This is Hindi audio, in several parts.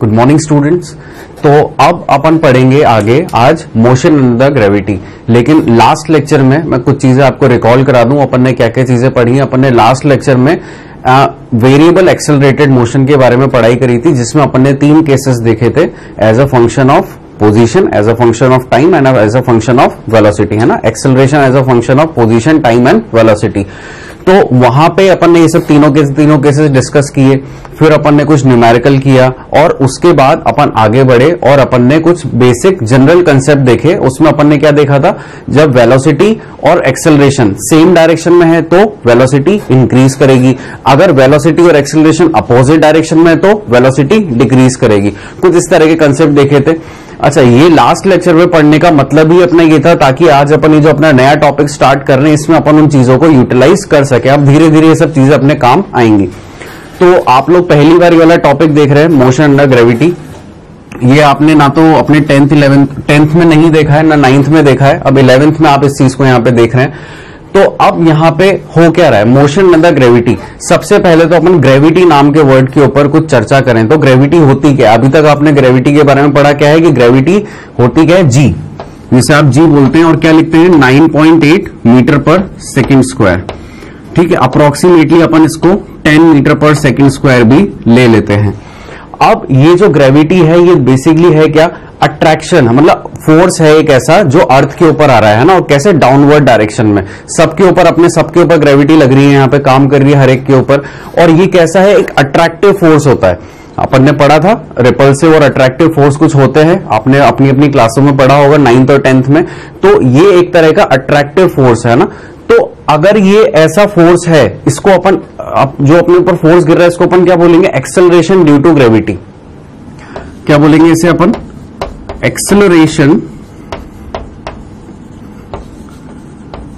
Good morning students. तो अब अपन पढ़ेंगे आगे आज मोशन अंडर ग्रेविटी। लेकिन लास्ट लेक्चर में मैं कुछ चीजें आपको रिकॉल करा दूं। अपन ने क्या क्या चीजें पढ़ी। अपन ने लास्ट लेक्चर में वेरिएबल एक्सेलरेटेड मोशन के बारे में पढ़ाई करी थी, जिसमें अपन ने 3 केसेस देखे थे, as a function of position, as a function of time and as a function of velocity, है ना। Acceleration as a function of position, time and velocity. तो वहां पे अपन ने ये सब तीनों केसेस डिस्कस किए। फिर अपन ने कुछ न्यूमेरिकल किया और उसके बाद अपन आगे बढ़े और अपन ने कुछ बेसिक जनरल कंसेप्ट देखे। उसमें अपन ने क्या देखा था, जब वेलोसिटी और एक्सेलरेशन सेम डायरेक्शन में है तो वेलोसिटी इंक्रीज करेगी, अगर वेलोसिटी और एक्सेलरेशन अपोजिट डायरेक्शन में है तो वेलोसिटी डिक्रीज करेगी। कुछ इस तरह के कंसेप्ट देखे थे। अच्छा, ये लास्ट लेक्चर में पढ़ने का मतलब ही अपना ये था ताकि आज अपन ये जो अपना नया टॉपिक स्टार्ट कर रहे हैं इसमें अपन उन चीजों को यूटिलाइज कर सके। अब धीरे धीरे ये सब चीजें अपने काम आएंगी। तो आप लोग पहली बार ये वाला टॉपिक देख रहे हैं, मोशन अंडर ग्रेविटी। ये आपने ना तो अपने 10th में नहीं देखा है, ना 9th में देखा है, अब 11th में आप इस चीज को यहाँ पे देख रहे हैं। तो अब यहाँ पे हो क्या रहा है, मोशन अंडर ग्रेविटी। सबसे पहले तो अपन ग्रेविटी नाम के वर्ड के ऊपर कुछ चर्चा करें। तो ग्रेविटी होती क्या है? अभी तक आपने ग्रेविटी के बारे में पढ़ा क्या है कि ग्रेविटी होती क्या है, जी, जिसे आप जी बोलते हैं और क्या लिखते हैं 9.8 मीटर पर सेकेंड स्क्वायर। ठीक है, अप्रोक्सीमेटली अपन इसको 10 मीटर पर सेकेंड स्क्वायर भी ले लेते हैं। अब ये जो ग्रेविटी है ये बेसिकली है क्या, अट्रैक्शन, मतलब फोर्स है एक ऐसा जो अर्थ के ऊपर आ रहा है ना, और कैसे डाउनवर्ड डायरेक्शन में सबके ऊपर, अपने सबके ऊपर ग्रेविटी लग रही है, यहाँ पे काम कर रही है हर एक के ऊपर। और ये कैसा है, एक अट्रैक्टिव फोर्स होता है। अपन ने पढ़ा था रिपल्सिव और अट्रैक्टिव फोर्स कुछ होते हैं, आपने अपनी अपनी क्लासों में पढ़ा होगा 9th और 10th में। तो ये एक तरह का अट्रैक्टिव फोर्स है ना। तो अगर ये ऐसा फोर्स है, इसको अपन जो अपने ऊपर फोर्स गिर रहा है इसको अपन क्या बोलेंगे, एक्सेलरेशन ड्यू टू ग्रेविटी। क्या बोलेंगे इसे अपन, एक्सेलरेशन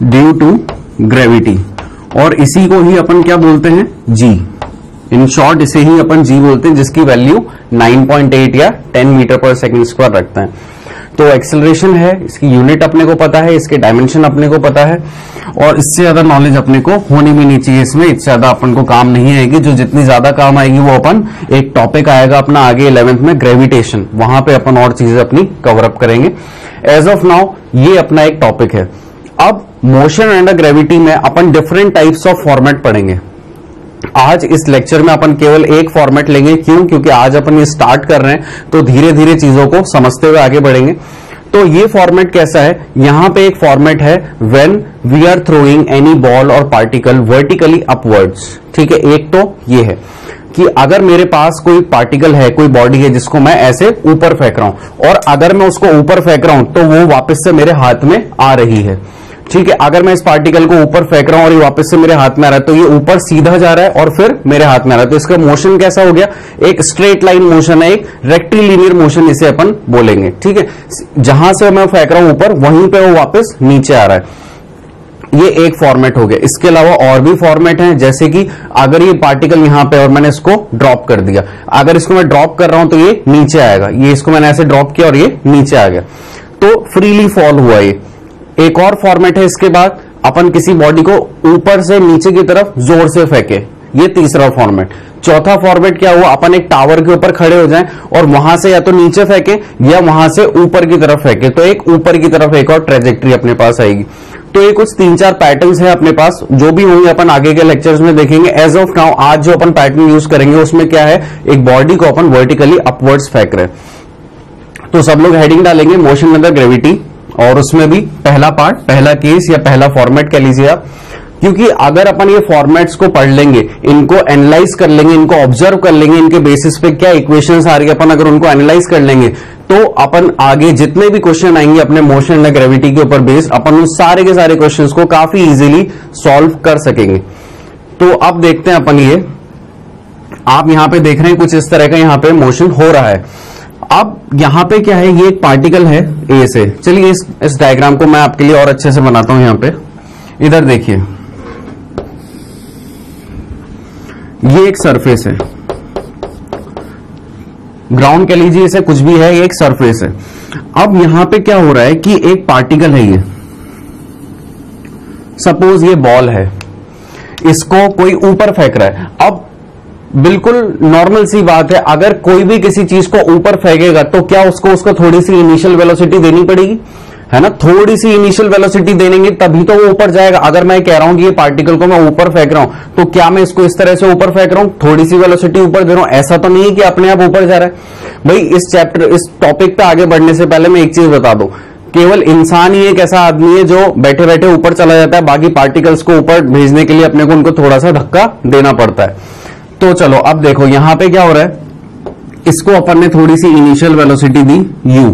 ड्यू टू ग्रेविटी। और इसी को ही अपन क्या बोलते हैं, जी। इन शॉर्ट इसे ही अपन जी बोलते हैं, जिसकी वैल्यू 9.8 या 10 मीटर पर सेकेंड स्क्वायर रखते हैं। तो एक्सेलरेशन है, इसकी यूनिट अपने को पता है, इसके डायमेंशन अपने को पता है, और इससे ज्यादा नॉलेज अपने को होनी भी नहीं चाहिए इसमें। इससे ज्यादा अपन को काम नहीं आएगी। जो जितनी ज्यादा काम आएगी वो अपन एक टॉपिक आएगा अपना आगे 11th में, ग्रेविटेशन, वहां पे अपन और चीजें अपनी कवर अप करेंगे। एज ऑफ नाउ ये अपना एक टॉपिक है। अब मोशन अंडर ग्रेविटी में अपन डिफरेंट टाइप्स ऑफ फॉर्मेट पढ़ेंगे। आज इस लेक्चर में अपन केवल एक फॉर्मेट लेंगे। क्यों? क्योंकि आज अपन ये स्टार्ट कर रहे हैं तो धीरे धीरे चीजों को समझते हुए आगे बढ़ेंगे। तो ये फॉर्मेट कैसा है, यहां पे एक फॉर्मेट है, when we are throwing any ball और पार्टिकल वर्टिकली अपवर्ड्स। ठीक है, एक तो ये है कि अगर मेरे पास कोई पार्टिकल है, कोई बॉडी है जिसको मैं ऐसे ऊपर फेंक रहा हूं, और अगर मैं उसको ऊपर फेंक रहा हूं तो वो वापस से मेरे हाथ में आ रही है। ठीक है, अगर मैं इस पार्टिकल को ऊपर फेंक रहा हूं और ये वापस से मेरे हाथ में आ रहा है तो ये ऊपर सीधा जा रहा है और फिर मेरे हाथ में आ रहा है। तो इसका मोशन कैसा हो गया, एक स्ट्रेट लाइन मोशन है, एक रेक्टिलिनियर मोशन इसे अपन बोलेंगे। ठीक है, जहां से मैं फेंक रहा हूं ऊपर, वहीं पे वो वापस नीचे आ रहा है। ये एक फॉर्मेट हो गया। इसके अलावा और भी फॉर्मेट हैं, जैसे कि अगर ये पार्टिकल यहां पे और मैंने इसको ड्रॉप कर दिया, अगर इसको मैं ड्रॉप कर रहा हूं तो ये नीचे आएगा। ये इसको मैंने ऐसे ड्रॉप किया और ये नीचे आ गया, तो फ्रीली फॉल हुआ ये। एक और फॉर्मेट है, इसके बाद अपन किसी बॉडी को ऊपर से नीचे की तरफ जोर से फेंके, ये तीसरा फॉर्मेट। चौथा फॉर्मेट क्या हुआ, अपन एक टावर के ऊपर खड़े हो जाएं और वहां से या तो नीचे फेंके या वहां से ऊपर की तरफ फेंके, तो एक ऊपर की तरफ एक और ट्रेजेक्ट्री अपने पास आएगी। तो ये कुछ 3-4 पैटर्न्स हैं अपने पास, जो भी होंगे अपन आगे के लेक्चर्स में देखेंगे। एज ऑफ नाउ आज जो अपन पैटर्न यूज करेंगे उसमें क्या है, एक बॉडी को अपन वर्टिकली अपवर्ड्स फेंक रहे हैं। तो सब लोग हेडिंग डालेंगे मोशन अंडर ग्रेविटी, और उसमें भी पहला पार्ट, पहला केस या पहला फॉर्मेट कह लीजिए आप। क्योंकि अगर अपन ये फॉर्मेट्स को पढ़ लेंगे, इनको एनालाइज कर लेंगे, इनको ऑब्जर्व कर लेंगे, इनके बेसिस पे क्या इक्वेशंस आ रही है, अपन अगर उनको एनालाइज कर लेंगे तो अपन आगे जितने भी क्वेश्चन आएंगे अपने मोशन अंडर ग्रेविटी के ऊपर बेस्ड, अपन उन सारे के सारे क्वेश्चंस को काफी इजीली सॉल्व कर सकेंगे। तो अब देखते हैं अपन, ये आप यहां पे देख रहे हैं कुछ इस तरह का यहां पे मोशन हो रहा है। अब यहां पे क्या है, ये एक पार्टिकल है ए से। चलिए इस डायग्राम को मैं आपके लिए और अच्छे से बनाता हूं। यहां पे इधर देखिए, ये एक सरफेस है, ग्राउंड कह लीजिए, इसे कुछ भी है, ये एक सरफेस है। अब यहां पे क्या हो रहा है कि एक पार्टिकल है, ये सपोज ये बॉल है, इसको कोई ऊपर फेंक रहा है। अब बिल्कुल नॉर्मल सी बात है, अगर कोई भी किसी चीज को ऊपर फेंकेगा तो क्या उसको थोड़ी सी इनिशियल वेलोसिटी देनी पड़ेगी, है ना। थोड़ी सी इनिशियल वेलोसिटी देंगे तभी तो वो ऊपर जाएगा। अगर मैं कह रहा हूं कि ये पार्टिकल को मैं ऊपर फेंक रहा हूं, तो क्या मैं इसको इस तरह से ऊपर फेंक रहा हूं, थोड़ी सी वेलोसिटी ऊपर दे रहा हूं? ऐसा तो नहीं है कि अपने आप ऊपर जा रहा है। भाई इस टॉपिक पे आगे बढ़ने से पहले मैं एक चीज बता दूं, केवल इंसान ही एक ऐसा आदमी है जो बैठे बैठे ऊपर चला जाता है, बाकी पार्टिकल्स को ऊपर भेजने के लिए अपने को उनको थोड़ा सा धक्का देना पड़ता है। तो चलो अब देखो यहां पे क्या हो रहा है, इसको अपन ने थोड़ी सी इनिशियल वेलोसिटी दी u।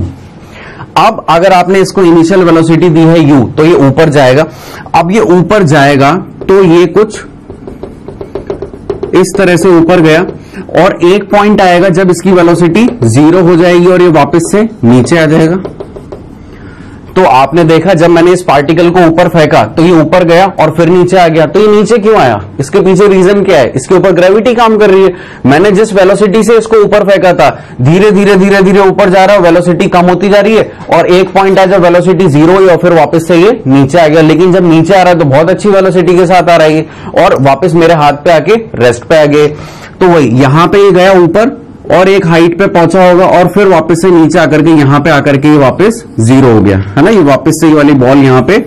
अब अगर आपने इसको इनिशियल वेलोसिटी दी है u, तो ये ऊपर जाएगा। अब ये ऊपर जाएगा तो ये कुछ इस तरह से ऊपर गया, और एक पॉइंट आएगा जब इसकी वेलोसिटी 0 हो जाएगी और ये वापस से नीचे आ जाएगा। तो आपने देखा जब मैंने इस पार्टिकल को ऊपर फेंका तो ये ऊपर गया और फिर नीचे आ गया। तो ये नीचे क्यों आया, इसके पीछे रीजन क्या है? इसके ऊपर ग्रेविटी काम कर रही है। मैंने जिस वेलोसिटी से इसको ऊपर फेंका था, धीरे धीरे धीरे धीरे ऊपर जा रहा है, वेलोसिटी कम होती जा रही है, और एक पॉइंट आया जब वेलोसिटी 0 हुई और फिर वापस से ये नीचे आ गया। लेकिन जब नीचे आ रहा है तो बहुत अच्छी वेलोसिटी के साथ आ रहा है और वापस मेरे हाथ पे आके रेस्ट पे आ गए। तो वही यहां पे ये गया ऊपर और एक हाइट पे पहुंचा होगा और फिर वापस से नीचे आकर के यहां पे आकर के ये वापस 0 हो गया, है ना। ये वापस से ये वाली बॉल यहां पे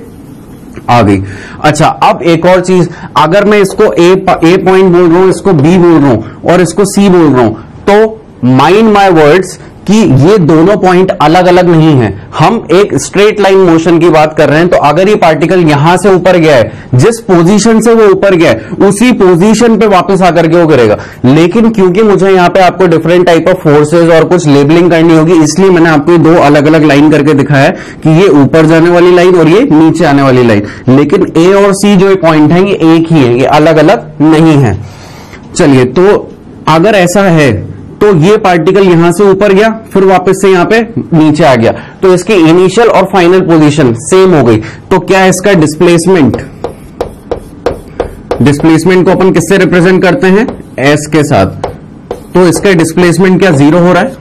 आ गई। अच्छा, अब एक और चीज, अगर मैं इसको ए पॉइंट बोल रहा हूं, इसको बी बोल रहा हूं और इसको सी बोल रहा हूं, तो माइंड माय वर्ड्स कि ये दोनों पॉइंट अलग अलग नहीं है। हम एक स्ट्रेट लाइन मोशन की बात कर रहे हैं। तो अगर ये पार्टिकल यहां से ऊपर गया है, जिस पोजीशन से वो ऊपर गया है उसी पोजीशन पे वापस आकर के वो करेगा। लेकिन क्योंकि मुझे यहां पे आपको डिफरेंट टाइप ऑफ फोर्सेस और कुछ लेबलिंग करनी होगी, इसलिए मैंने आपको दो अलग अलग लाइन करके दिखाया कि ये ऊपर जाने वाली लाइन और ये नीचे आने वाली लाइन। लेकिन ए और सी जो पॉइंट है ये एक ही है, ये अलग अलग नहीं है। चलिए, तो अगर ऐसा है तो ये पार्टिकल यहां से ऊपर गया फिर वापस से यहां पे नीचे आ गया, तो इसकी इनिशियल और फाइनल पोजीशन सेम हो गई। तो क्या है इसका डिस्प्लेसमेंट? डिस्प्लेसमेंट को अपन किससे रिप्रेजेंट करते हैं? एस के साथ। तो इसका डिस्प्लेसमेंट क्या 0 हो रहा है?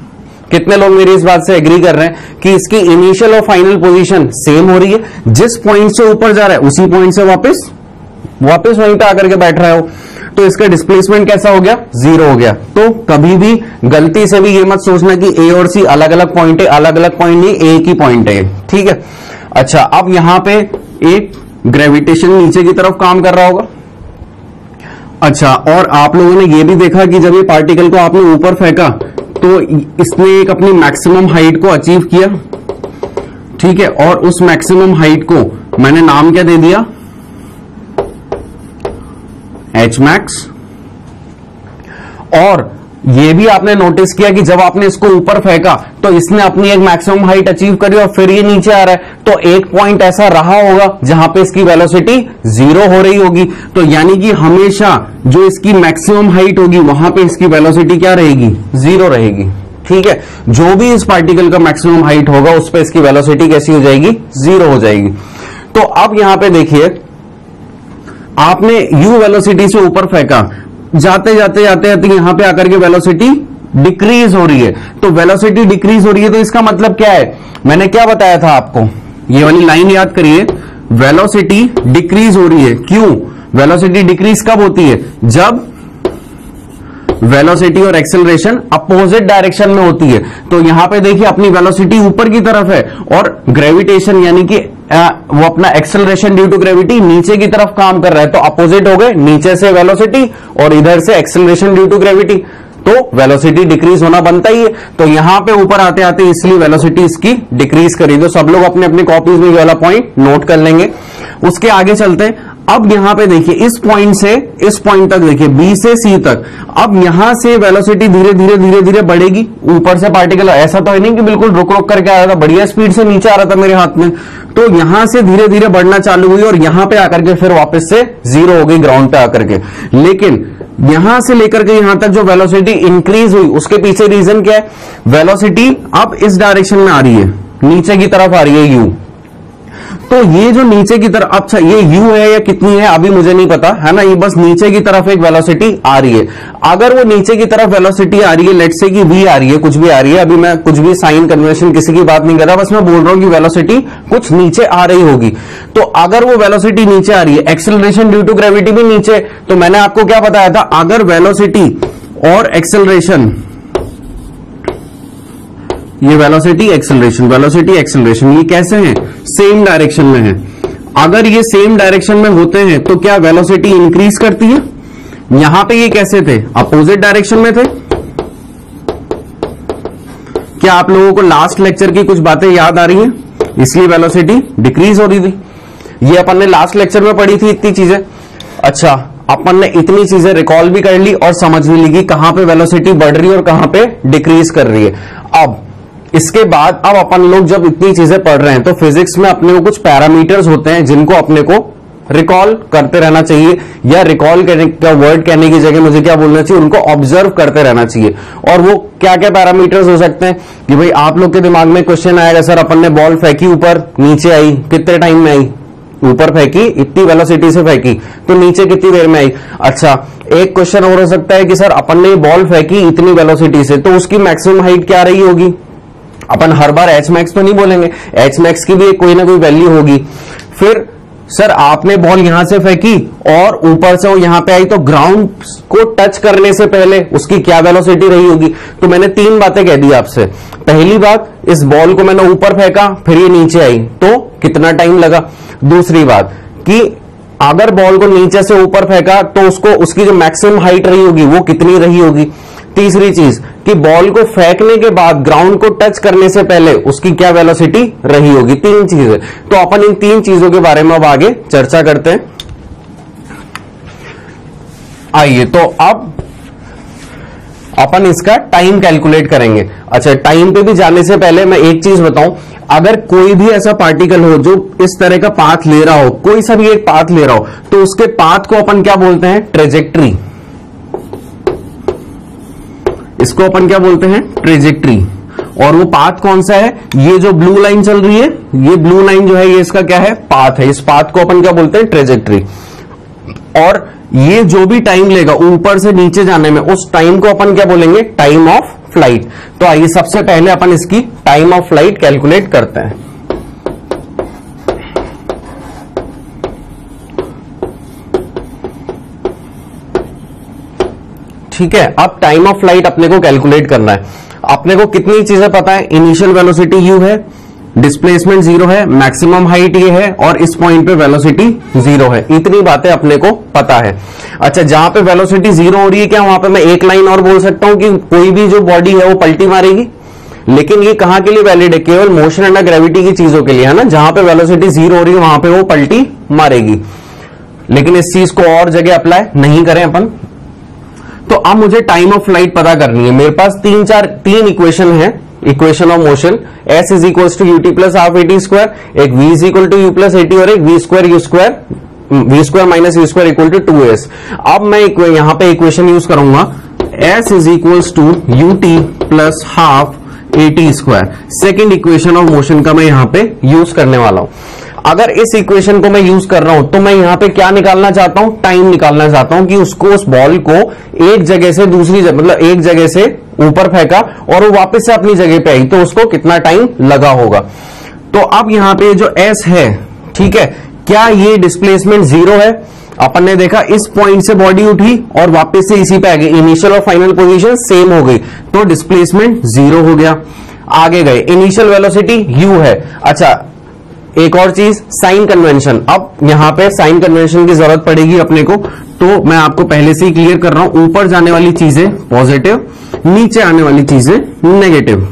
कितने लोग मेरी इस बात से एग्री कर रहे हैं कि इसकी इनिशियल और फाइनल पोजीशन सेम हो रही है? जिस पॉइंट से ऊपर जा रहा है उसी पॉइंट से वापस वहीं पे आकर के बैठ रहा है हो, तो इसका डिस्प्लेसमेंट कैसा हो गया? 0 हो गया। तो कभी भी गलती से भी ये मत सोचना कि ए और सी अलग अलग पॉइंट है, अलग अलग पॉइंट नहीं, एक ही पॉइंट है, ठीक है। अच्छा, अब यहां पे एक ग्रेविटेशन नीचे की तरफ काम कर रहा होगा। अच्छा, और आप लोगों ने ये भी देखा कि जब ये पार्टिकल को आपने ऊपर फेंका तो इसने एक अपनी मैक्सिमम हाइट को अचीव किया, ठीक है। और उस मैक्सिमम हाइट को मैंने नाम क्या दे दिया? H max. और ये भी आपने नोटिस किया कि जब आपने इसको ऊपर फेंका तो इसने अपनी एक मैक्सिमम हाइट अचीव करी और फिर ये नीचे आ रहा है, तो एक पॉइंट ऐसा रहा होगा जहां पे इसकी वेलोसिटी 0 हो रही होगी। तो यानी कि हमेशा जो इसकी मैक्सिमम हाइट होगी वहां पे इसकी वेलोसिटी क्या रहेगी? 0 रहेगी, ठीक है। जो भी इस पार्टिकल का मैक्सिमम हाइट होगा उस पर इसकी वेलोसिटी कैसी हो जाएगी? 0 हो जाएगी। तो अब यहां पे देखिए, आपने u वेलोसिटी से ऊपर फेंका, जाते जाते जाते जाते यहां पे आकर के वेलोसिटी डिक्रीज हो रही है। तो वेलोसिटी डिक्रीज हो रही है तो इसका मतलब क्या है? मैंने क्या बताया था आपको? ये वाली लाइन याद करिए, वेलोसिटी डिक्रीज हो रही है। क्यों वेलोसिटी डिक्रीज कब होती है? जब वेलोसिटी और एक्सेलरेशन अपोजिट डायरेक्शन में होती है। तो यहां पे देखिए अपनी वेलोसिटी ऊपर की तरफ है और ग्रेविटेशन यानी कि वो अपना एक्सेलरेशन ड्यू टू ग्रेविटी नीचे की तरफ काम कर रहा है। तो अपोजिट हो गए, नीचे से वेलोसिटी और इधर से एक्सेलरेशन ड्यू टू ग्रेविटी, तो वेलोसिटी डिक्रीज होना बनता ही है। तो यहां पे ऊपर आते आते इसलिए वेलोसिटी इसकी डिक्रीज करी। तो सब लोग अपने अपने कॉपीज में ये वाला पॉइंट नोट कर लेंगे। उसके आगे चलते हैं। अब यहां पे देखिए इस पॉइंट से इस पॉइंट तक देखिए, बी से सी तक। अब यहां से वेलोसिटी धीरे धीरे धीरे धीरे बढ़ेगी। ऊपर से पार्टिकल ऐसा तो है नहीं कि बिल्कुल रुक रुक करके आ रहा था, बढ़िया स्पीड से नीचे आ रहा था मेरे हाथ में। तो यहां से धीरे धीरे बढ़ना चालू हुई और यहां पे आकर के फिर वापस से 0 हो गई ग्राउंड पे आकर के। लेकिन यहां से लेकर के यहां तक जो वेलोसिटी इंक्रीज हुई उसके पीछे रीजन क्या है? वेलोसिटी अब इस डायरेक्शन में आ रही है, नीचे की तरफ आ रही है u। तो ये जो नीचे की तरफ, अच्छा ये u है या कितनी है अभी मुझे नहीं पता है ना, ये बस नीचे की तरफ एक वेलोसिटी आ रही है। अगर वो नीचे की तरफ वेलोसिटी आ रही है, लेट्स से कि v आ रही है, कुछ भी आ रही है, अभी मैं कुछ भी साइन कन्वेंशन किसी की बात नहीं कर रहा, बस मैं बोल रहा हूं कि वेलोसिटी कुछ नीचे आ रही होगी। तो अगर वो वेलोसिटी नीचे आ रही है, एक्सेलरेशन ड्यू टू ग्रेविटी भी नीचे, तो मैंने आपको क्या बताया था, अगर वेलोसिटी और एक्सेलरेशन, ये वेलोसिटी एक्सेलरेशन ये कैसे हैं, सेम डायरेक्शन में है। अगर ये सेम डायरेक्शन में होते हैं तो क्या वेलोसिटी इंक्रीज करती है। यहां पे ये कैसे थे, अपोजिट डायरेक्शन में थे। क्या आप लोगों को लास्ट लेक्चर की कुछ बातें याद आ रही हैं, इसलिए वेलोसिटी डिक्रीज हो रही थी। ये अपन ने लास्ट लेक्चर में पढ़ी थी इतनी चीजें। अच्छा, अपन ने इतनी चीजें रिकॉल भी कर ली और समझ भी ली कि कहां पे वेलोसिटी बढ़ रही है और कहां पे डिक्रीज कर रही है। अब इसके बाद अब अपन लोग जब इतनी चीजें पढ़ रहे हैं तो फिजिक्स में अपने को कुछ पैरामीटर्स होते हैं जिनको अपने को रिकॉल करते रहना चाहिए, या रिकॉल करने का वर्ड कहने की जगह मुझे क्या बोलना चाहिए, उनको ऑब्जर्व करते रहना चाहिए। और वो क्या क्या पैरामीटर्स हो सकते हैं कि भाई आप लोग के दिमाग में क्वेश्चन आएगा, सर अपन ने बॉल फेंकी ऊपर, नीचे आई, कितने टाइम में आई, ऊपर फेंकी इतनी वेलोसिटी से फेंकी तो नीचे कितनी देर में आई। अच्छा, एक क्वेश्चन और हो सकता है कि सर अपन ने बॉल फेंकी इतनी वेलोसिटी से तो उसकी मैक्सिमम हाइट क्या रही होगी। अपन हर बार एच मैक्स तो नहीं बोलेंगे, एच मैक्स की भी कोई ना कोई वैल्यू होगी। फिर सर आपने बॉल यहां से फेंकी और ऊपर से वो यहां पे आई तो ग्राउंड को टच करने से पहले उसकी क्या वेलोसिटी रही होगी। तो मैंने 3 बातें कह दी आपसे। पहली बात, इस बॉल को मैंने ऊपर फेंका फिर ये नीचे आई तो कितना टाइम लगा। दूसरी बात कि अगर बॉल को नीचे से ऊपर फेंका तो उसको उसकी जो मैक्सिमम हाइट रही होगी वो कितनी रही होगी। तीसरी चीज कि बॉल को फेंकने के बाद ग्राउंड को टच करने से पहले उसकी क्या वेलोसिटी रही होगी। 3 चीजें। तो अपन इन 3 चीजों के बारे में अब आगे चर्चा करते हैं। आइए, तो अब अपन इसका टाइम कैलकुलेट करेंगे। अच्छा, टाइम पे भी जाने से पहले मैं एक चीज बताऊं, अगर कोई भी ऐसा पार्टिकल हो जो इस तरह का पाथ ले रहा हो, कोई सा भी एक पाथ ले रहा हो, तो उसके पाथ को अपन क्या बोलते हैं, ट्रेजेक्ट्री। इसको अपन क्या बोलते हैं, ट्रेजेक्ट्री। और वो पाथ कौन सा है, ये जो ब्लू लाइन चल रही है, ये ब्लू लाइन जो है ये इसका क्या है, पाथ है। इस पाथ को अपन क्या बोलते हैं, ट्रेजेक्ट्री। और ये जो भी टाइम लेगा ऊपर से नीचे जाने में, उस टाइम को अपन क्या बोलेंगे, टाइम ऑफ फ्लाइट। तो आइए सबसे पहले अपन इसकी टाइम ऑफ फ्लाइट कैलकुलेट करते हैं। ठीक है, अब टाइम ऑफ फ्लाइट अपने को कैलकुलेट करना है। अपने को कितनी चीजें पता है, इनिशियल वेलोसिटी u है, डिस्प्लेसमेंट 0 है, मैक्सिमम हाइट ये है और इस पॉइंट पे वेलोसिटी 0 है। इतनी बातें अपने को पता है। अच्छा, जहां पे वेलोसिटी 0 हो रही है, क्या वहां पे मैं एक लाइन और बोल सकता हूं कि कोई भी जो बॉडी है वो पलटी मारेगी। लेकिन ये कहां के लिए वैलिड है, केवल मोशन अंडर ग्रेविटी की चीजों के लिए है ना। जहां पे वेलोसिटी 0 हो रही है वहां पे वो पलटी मारेगी। लेकिन इस चीज को और जगह अप्लाई नहीं करें अपन। तो अब मुझे टाइम ऑफ फ्लाइट पता करनी है। मेरे पास 3 इक्वेशन है, equation of motion. s is equal to u t plus half a t square, एक v is equal to u plus a t और एक v square minus u square equal to 2s। अब मैं यहां पे इक्वेशन यूज करूंगा, s is equal to u t plus half a t square. Second equation of motion का मैं यहां पे यूज करने वाला हूं। अगर इस इक्वेशन को मैं यूज कर रहा हूं तो मैं यहां पे क्या निकालना चाहता हूं, टाइम निकालना चाहता हूं कि उसको, उस बॉल को एक जगह से दूसरी जगह, मतलब एक जगह से ऊपर फेंका और वो वापस से अपनी जगह पे आई तो उसको कितना टाइम लगा होगा। तो अब यहां पे जो s है, ठीक है, क्या ये डिस्प्लेसमेंट 0 है। अपन ने देखा इस पॉइंट से बॉडी उठी और वापस से इसी पे आ गई, इनिशियल और फाइनल पोजीशन सेम हो गई तो डिस्प्लेसमेंट 0 हो गया। आगे गए, इनिशियल वेलोसिटी u है। अच्छा, एक और चीज, साइन कन्वेंशन। अब यहां पे साइन कन्वेंशन की जरूरत पड़ेगी अपने को, तो मैं आपको पहले से ही क्लियर कर रहा हूं। ऊपर जाने वाली चीजें पॉजिटिव, नीचे आने वाली चीजें नेगेटिव।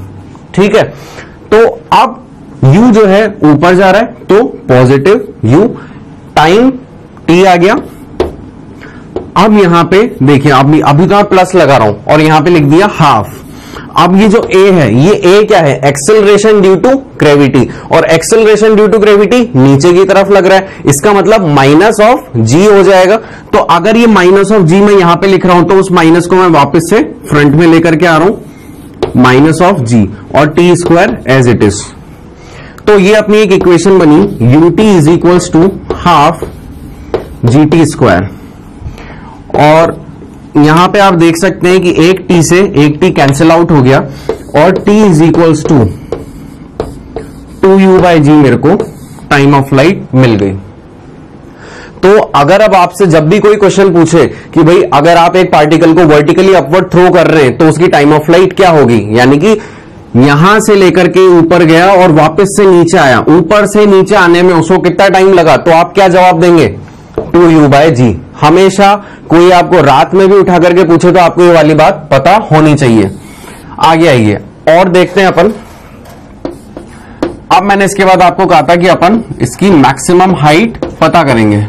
ठीक है, तो अब u जो है ऊपर जा रहा है तो पॉजिटिव u, टाइम t आ गया। अब यहां पे देखिए, अभी तो मैं प्लस लगा रहा हूं और यहां पे लिख दिया हाफ। अब ये जो a है, ये a क्या है, एक्सेलरेशन ड्यू टू ग्रेविटी, और एक्सेलरेशन ड्यू टू ग्रेविटी नीचे की तरफ लग रहा है, इसका मतलब माइनस ऑफ g हो जाएगा। तो अगर ये माइनस ऑफ g मैं यहां पे लिख रहा हूं तो उस माइनस को मैं वापस से फ्रंट में लेकर के आ रहा हूं, माइनस ऑफ g और t square as it is. तो ये अपनी एक इक्वेशन बनी, ut is equals to half gt square. और यहां पे आप देख सकते हैं कि एक t से एक t कैंसिल आउट हो गया और t is equals to 2u/g मेरे को टाइम ऑफ फ्लाइट मिल गई। तो अगर अब आपसे जब भी कोई क्वेश्चन पूछे कि भाई अगर आप एक पार्टिकल को वर्टिकली अपवर्ड थ्रो कर रहे हैं तो उसकी टाइम ऑफ फ्लाइट क्या होगी, यानी कि यहां से लेकर के ऊपर गया और वापस से नीचे आया, ऊपर से नीचे आने में उसको कितना टाइम लगा, तो आप क्या जवाब देंगे, 2u/g। हमेशा कोई आपको रात में भी उठा करके पूछे तो आपको ये वाली बात पता होनी चाहिए। आगे आइए और देखते हैं अपन। अब मैंने इसके बाद आपको कहा था कि अपन इसकी मैक्सिमम हाइट पता करेंगे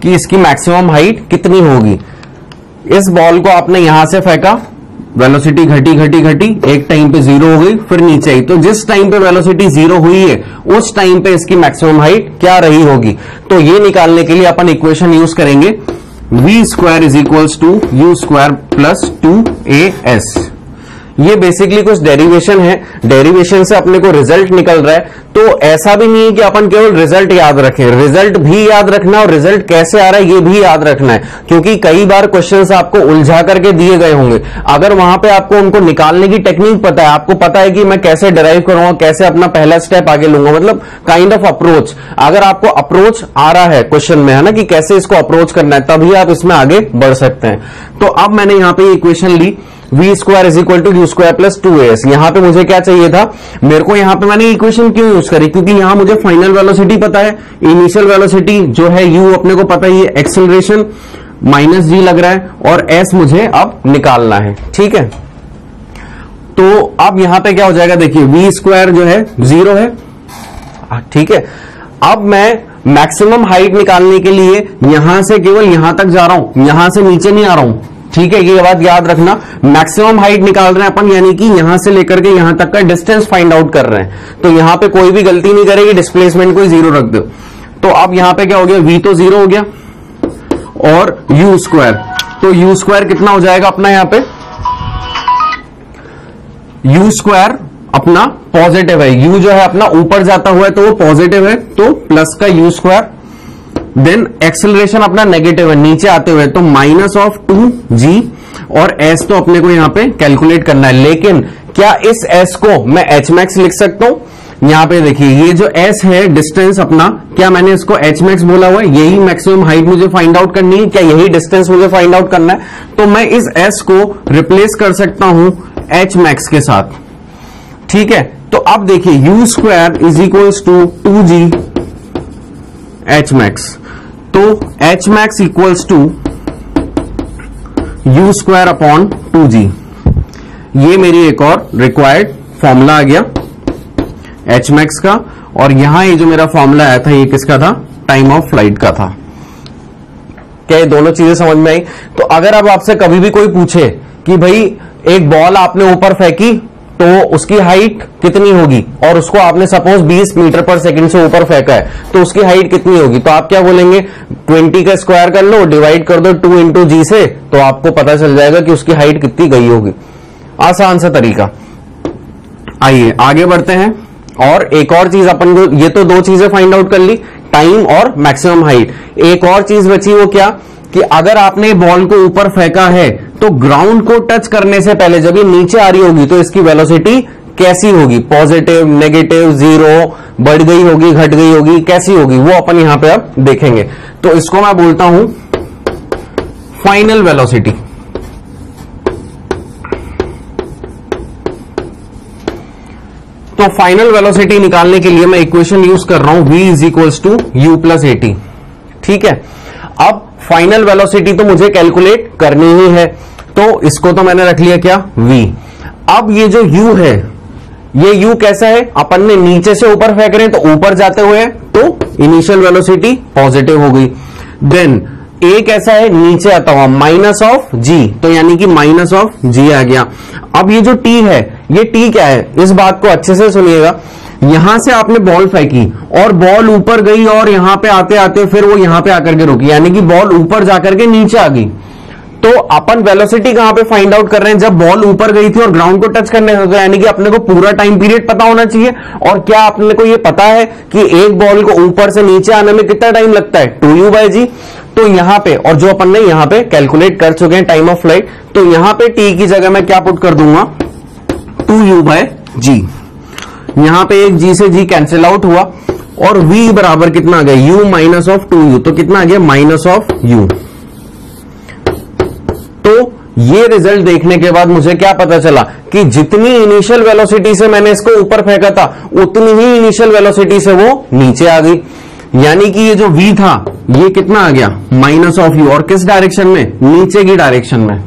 कि इसकी मैक्सिमम हाइट कितनी होगी। इस बॉल को आपने यहां से फेंका, वेलोसिटी घटी घटी घटी, एक टाइम पे 0 हो गई, फिर नीचे आई। तो जिस टाइम पे वेलोसिटी 0 हुई है उस टाइम पे इसकी मैक्सिमम हाइट क्या रही होगी। तो ये निकालने के लिए अपन इक्वेशन यूज करेंगे v square is equals to u square plus 2as। ये बेसिकली कुछ डेरिवेशन है, डेरिवेशन से अपने को रिजल्ट निकल रहा है। तो ऐसा भी नहीं है कि अपन केवल रिजल्ट याद रखें, रिजल्ट भी याद रखना और रिजल्ट कैसे आ रहा है ये भी याद रखना है, क्योंकि कई बार क्वेश्चंस आपको उलझा करके दिए गए होंगे। अगर वहां पे आपको उनको निकालने की टेक्निक पता है, आपको पता है कि मैं कैसे डिराइव करूंगा, कैसे अपना पहला स्टेप आगे लूंगा, मतलब काइंड ऑफ अप्रोच, अगर आपको अप्रोच आ रहा है क्वेश्चन में, है ना, कि कैसे इसको अप्रोच करना है, तभी आप इसमें आगे बढ़ सकते हैं। तो अब मैंने यहां पर इक्वेशन ली v square is equal to u square plus 2as। यहां पे मुझे क्या चाहिए था, मेरे को यहां पे मैंने इक्वेशन क्यों यूज करी, क्योंकि यहां मुझे फाइनल वेलोसिटी पता है, इनिशियल वेलोसिटी जो है u अपने को पता ही है, एक्सेलरेशन -g लग रहा है और s मुझे अब निकालना है। ठीक है, तो अब यहां पे क्या हो जाएगा, देखिए v स्क्वायर जो है 0 है। ठीक है, अब मैं मैक्सिमम हाइट निकालने के लिए यहां से केवल यहां तक जा रहा हूं, यहां से नीचे नहीं आ रहा हूं। ठीक है, ये बात याद रखना, मैक्सिमम हाइट निकाल रहे हैं अपन, यानी कि यहां से लेकर के यहां तक का डिस्टेंस फाइंड आउट कर रहे हैं। तो यहां पे कोई भी गलती नहीं करेगी, डिस्प्लेसमेंट को 0 रख दो। तो अब यहां पे क्या हो गया, v तो 0 हो गया और u स्क्वायर, तो u स्क्वायर कितना हो जाएगा अपना, यहां पे u स्क्वायर अपना पॉजिटिव है, u जो है अपना ऊपर जाता हुआ है तो वो पॉजिटिव है, तो प्लस का u स्क्वायर, देन एक्सेलरेशन अपना नेगेटिव है नीचे आते हुए, तो -2g, और s तो अपने को यहां पे कैलकुलेट करना है। लेकिन क्या इस s को मैं hmax लिख सकता हूं, यहां पे देखिए ये जो s है डिस्टेंस अपना, क्या मैंने इसको hmax बोला हुआ है, यही मैक्सिमम हाइट मुझे फाइंड आउट करनी है, क्या यही डिस्टेंस मुझे फाइंड आउट करना है, तो मैं इस s को रिप्लेस कर सकता हूं hmax के साथ। ठीक है, तो अब देखिए u square is equals to 2g hmax, तो hmax equals to u square upon 2g। ये मेरी एक और रिक्वायर्ड फॉर्मूला आ गया hmax का, और यहां ये जो मेरा फॉर्मूला आया था ये किसका था, टाइम ऑफ फ्लाइट का था। क्या ये दोनों चीजें समझ में आई। तो अगर अब आपसे कभी भी कोई पूछे कि भाई एक बॉल आपने ऊपर फेंकी तो उसकी हाइट कितनी होगी, और उसको आपने सपोज 20 मीटर पर सेकंड से ऊपर फेंका है तो उसकी हाइट कितनी होगी, तो आप क्या बोलेंगे, 20 का स्क्वायर कर लो, डिवाइड कर दो 2 इंटू जी से, तो आपको पता चल जाएगा कि उसकी हाइट कितनी गई होगी। आसान सा तरीका। आइए आगे बढ़ते हैं, और एक और चीज अपन को, ये तो 2 चीजें फाइंड आउट कर ली, टाइम और मैक्सिमम हाइट। एक और चीज बची, वो क्या, कि अगर आपने बॉल को ऊपर फेंका है तो ग्राउंड को टच करने से पहले जब ये नीचे आ रही होगी तो इसकी वेलोसिटी कैसी होगी, पॉजिटिव, नेगेटिव, 0, बढ़ गई होगी, घट गई होगी, कैसी होगी, वो अपन यहां पे अब देखेंगे। तो इसको मैं बोलता हूं फाइनल वेलोसिटी। तो फाइनल वेलोसिटी निकालने के लिए मैं इक्वेशन यूज कर रहा हूं v is equals to u plus at। ठीक है, अब फाइनल वेलोसिटी तो मुझे कैलकुलेट करनी ही है, तो इसको तो मैंने रख लिया क्या, v। अब ये जो u है, ये u कैसा है, अपन ने नीचे से ऊपर फेंक रहे हैं तो ऊपर जाते हुए, तो इनिशियल वेलोसिटी पॉजिटिव हो गई। देन a कैसा है, नीचे आता हुआ, -g, तो यानी कि -g आ गया। अब ये जो t है, ये t क्या है, इस बात को अच्छे से सुनिएगा। यहां से आपने बॉल फेंकी और बॉल ऊपर गई और यहां पे आते आते फिर वो यहां पे आकर के रुकी, यानी कि बॉल ऊपर जाकर के नीचे आ गई। तो अपन वेलोसिटी कहां पे फाइंड आउट कर रहे हैं, जब बॉल ऊपर गई थी और ग्राउंड को टच करने लगा, यानी कि अपने को पूरा टाइम पीरियड पता होना चाहिए। और क्या अपने को ये पता है कि एक बॉल को ऊपर से नीचे आने में कितना टाइम लगता है, 2u/g। तो यहां पे, और जो अपन ने यहां पे कैलकुलेट कर चुके हैं टाइम ऑफ फ्लाइट, तो यहां पे t की जगह मैं क्या पुट कर दूंगा, 2u/g। यहां पे एक g से g कैंसिल आउट हुआ और v बराबर कितना आ गया, u माइनस ऑफ 2u, तो कितना आ गया, माइनस ऑफ u। तो ये रिजल्ट देखने के बाद मुझे क्या पता चला कि जितनी इनिशियल वेलोसिटी से मैंने इसको ऊपर फेंका था उतनी ही इनिशियल वेलोसिटी से वो नीचे आ गई, यानी कि ये जो v था ये कितना आ गया, माइनस ऑफ u। और किस डायरेक्शन में, नीचे की डायरेक्शन में।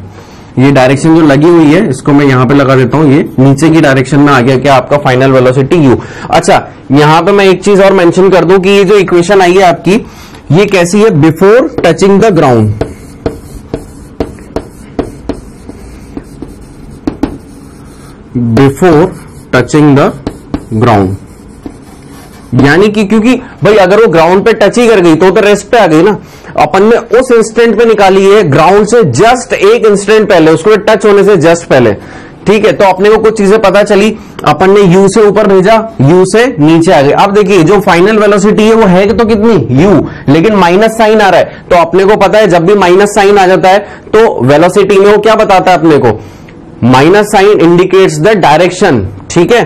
ये डायरेक्शन जो लगी हुई है इसको मैं यहां पे लगा देता हूं, ये नीचे की डायरेक्शन में आ गया क्या आपका फाइनल वेलोसिटी u। अच्छा, यहां पे मैं एक चीज और मेंशन कर दूं कि ये जो इक्वेशन आई है आपकी, ये कैसी है, before touching the ground. Before touching the ground, यानी कि क्योंकि भाई अगर वो ग्राउंड पे टच ही कर गई तो रेस्ट पे आ गई ना। अपन ने उस इंस्टेंट पे निकाली है ग्राउंड से जस्ट एक इंस्टेंट पहले, उसको टच होने से जस्ट पहले, ठीक है। तो अपने को कुछ चीजें पता चली, अपन ने u से ऊपर भेजा, u से नीचे आ गए। अब देखिए जो फाइनल वेलोसिटी है वो है तो कितनी, u, लेकिन माइनस साइन आ रहा है। तो अपने को पता है जब भी माइनस साइन आ जाता है तो वेलोसिटी में वो क्या बताता है अपने को, minus sign indicates the direction, ठीक है।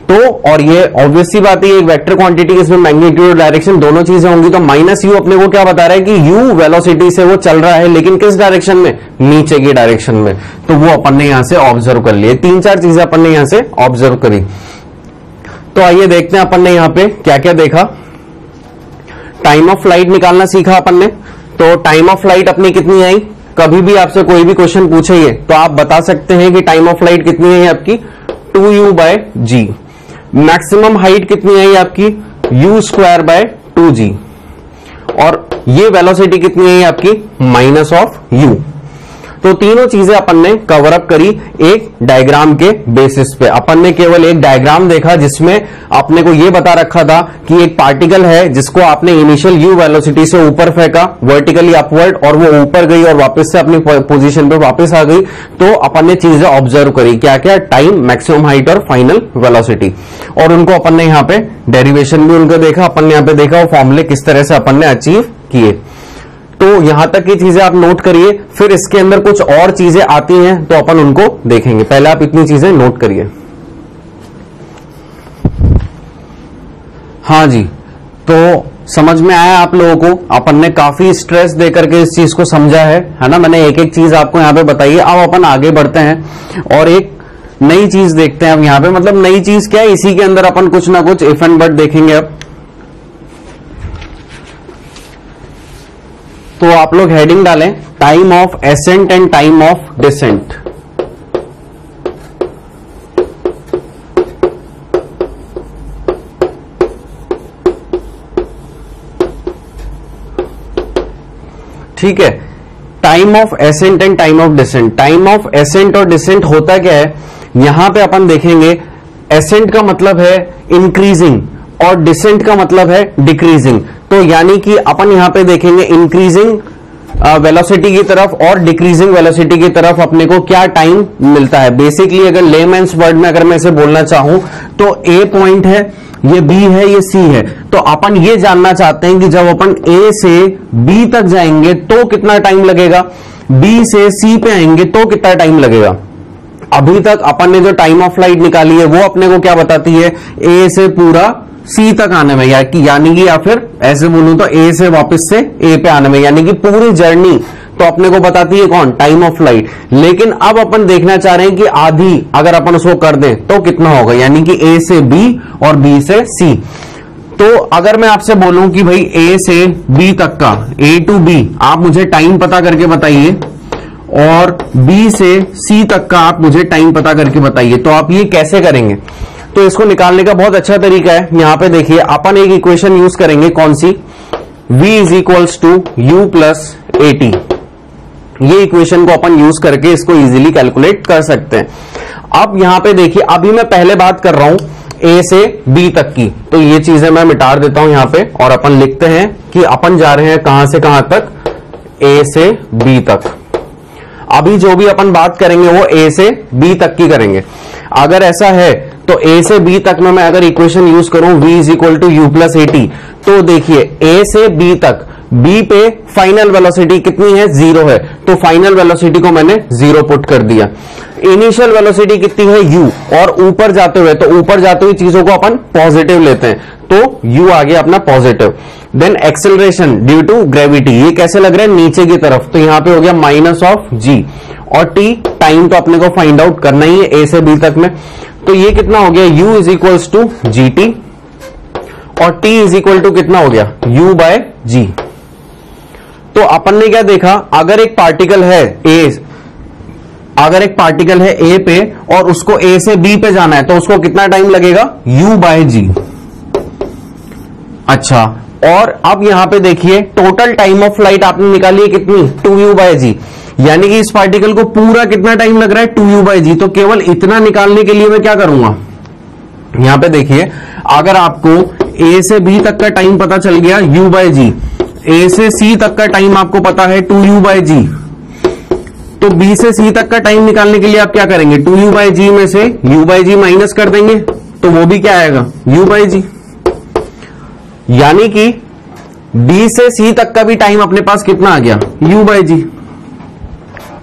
तो और ये ऑब्वियस सी बात है, एक वेक्टर क्वांटिटी, इसमें मैग्नीट्यूड डायरेक्शन दोनों चीजें होंगी। तो माइनस यू अपने को क्या बता रहा है कि u वेलोसिटी से वो चल रहा है, लेकिन किस डायरेक्शन में, नीचे की डायरेक्शन में। तो वो अपन ने यहां से ऑब्जर्व कर लिए, 3-4 चीजें अपन ने यहां से ऑब्जर्व करी। तो आइए देखते हैं अपन ने यहां पे क्या क्या देखा। टाइम ऑफ फ्लाइट निकालना सीखा अपन ने। तो टाइम ऑफ फ्लाइट अपनी कितनी आई, कभी भी आपसे कोई भी क्वेश्चन पूछे तो आप बता सकते हैं कि टाइम ऑफ फ्लाइट कितनी है आपकी, 2u/g। मैक्सिमम हाइट कितनी है आपकी, u²/2g। और ये वेलोसिटी कितनी है आपकी, माइनस ऑफ u। तो तीनों चीजें अपन ने कवर अप करी एक डायग्राम के बेसिस पे। अपन ने केवल एक डायग्राम देखा जिसमें अपने को ये बता रखा था कि एक पार्टिकल है जिसको आपने इनिशियल u वेलोसिटी से ऊपर फेंका वर्टिकली अपवर्ड, और वो ऊपर गई और वापस से अपनी पोजीशन पे वापस आ गई। तो अपन ने चीजें ऑब्जर्व करी, क्या क्या, टाइम, मैक्सिमम हाइट और फाइनल वेलोसिटी। और उनको अपन ने यहाँ पे डेरिवेशन भी उनको देखा, अपन ने यहाँ पे देखा वो फॉर्मूले किस तरह से अपन ने अचीव किए। तो यहां तक की चीजें आप नोट करिए, फिर इसके अंदर कुछ और चीजें आती हैं तो अपन उनको देखेंगे। पहले आप इतनी चीजें नोट करिए। हाँ जी, तो समझ में आया आप लोगों को, अपन ने काफी स्ट्रेस देकर के इस चीज को समझा है ना। मैंने एक एक चीज आपको यहां पे बताई है। अब अपन आगे बढ़ते हैं और एक नई चीज देखते हैं। अब यहां पे मतलब नई चीज क्या है, इसी के अंदर अपन कुछ ना कुछ इफ एंड बट देखेंगे। अब तो आप लोग हेडिंग डालें, time of ascent and time of descent. ठीक है, time of ascent and time of descent. Time of ascent और डिसेंट होता क्या है, यहां पे अपन देखेंगे एसेंट का मतलब है इंक्रीजिंग और डिसेंट का मतलब है डिक्रीजिंग। तो यानी कि अपन यहां पे देखेंगे इंक्रीजिंग वेलोसिटी की तरफ और डिक्रीजिंग वेलोसिटी की तरफ अपने को क्या टाइम मिलता है। बेसिकली अगर लेमैन्स वर्ड में अगर मैं इसे बोलना चाहूं तो ए पॉइंट है, ये बी है, ये सी है। तो अपन ये जानना चाहते हैं कि जब अपन ए से बी तक जाएंगे तो कितना टाइम लगेगा, बी से सी पे आएंगे तो कितना टाइम लगेगा। अभी तक अपन ने जो टाइम ऑफ फ्लाइट निकाली है वो अपने को क्या बताती है, ए से पूरा सी तक आने में, यानी कि या फिर ऐसे बोलूं तो ए से वापस से ए पे आने में, यानी कि पूरी जर्नी तो अपने को बताती है कौन, टाइम ऑफ फ्लाइट। लेकिन अब अपन देखना चाह रहे हैं कि आधी अगर अपन उसको कर दें तो कितना होगा, यानी कि ए से बी और बी से सी। तो अगर मैं आपसे बोलूं कि भाई ए से बी तक का, ए टू बी, आप मुझे टाइम पता करके बताइए, और बी से सी तक का आप मुझे टाइम पता करके बताइए, तो आप ये कैसे करेंगे। तो इसको निकालने का बहुत अच्छा तरीका है, यहां पे देखिए अपन एक इक्वेशन यूज करेंगे, कौन सी, v is equals to u plus a t. ये इक्वेशन को अपन यूज करके इसको इजीली कैलकुलेट कर सकते हैं। अब यहां पे देखिए, अभी मैं पहले बात कर रहा हूं a से b तक की, तो ये चीजें मैं मिटा देता हूं यहां पे, और अपन लिखते हैं कि अपन जा रहे हैं कहां से कहां तक, a से b तक। अभी जो भी अपन बात करेंगे वो ए से बी तक की करेंगे। अगर ऐसा है तो ए से बी तक में मैं अगर इक्वेशन यूज करूं v is equal to u plus a t, तो देखिए ए से बी तक, बी पे फाइनल वेलोसिटी कितनी है, 0 है, तो फाइनल वेलोसिटी को मैंने 0 पुट कर दिया। इनिशियल वेलोसिटी कितनी है u, और ऊपर जाते हुए, तो ऊपर जाते हुए चीजों को अपन पॉजिटिव लेते हैं, तो u आ गया अपना positive. Then acceleration due to gravity, ये कैसे लग रहा है, नीचे की तरफ, तो यहां पे हो गया माइनस ऑफ g, और t टाइम तो अपने को फाइंड आउट करना ही है a से b तक में, तो ये कितना हो गया, u is equals to g t, और t इज इक्वल टू कितना हो गया, u बाय जी। तो अपन ने क्या देखा, अगर एक पार्टिकल है a, अगर एक पार्टिकल है a पे और उसको a से b पे जाना है, तो उसको कितना टाइम लगेगा, u बाय जी। अच्छा, और अब यहां पे देखिए टोटल टाइम ऑफ फ्लाइट आपने निकाली है कितनी, 2u बाय जी, यानी कि इस पार्टिकल को पूरा कितना टाइम लग रहा है, 2u बाय जी। तो केवल इतना निकालने के लिए मैं क्या करूंगा, यहां पे देखिए अगर आपको a से b तक का टाइम पता चल गया u बाय जी, a से c तक का टाइम आपको पता है 2u बाय जी, तो b से c तक का टाइम निकालने के लिए आप क्या करेंगे, 2u बाय जी में से u बाय जी माइनस कर देंगे, तो वो भी क्या आएगा, u बाय जी। यानी कि b से c तक का भी टाइम अपने पास कितना आ गया, u बाय जी।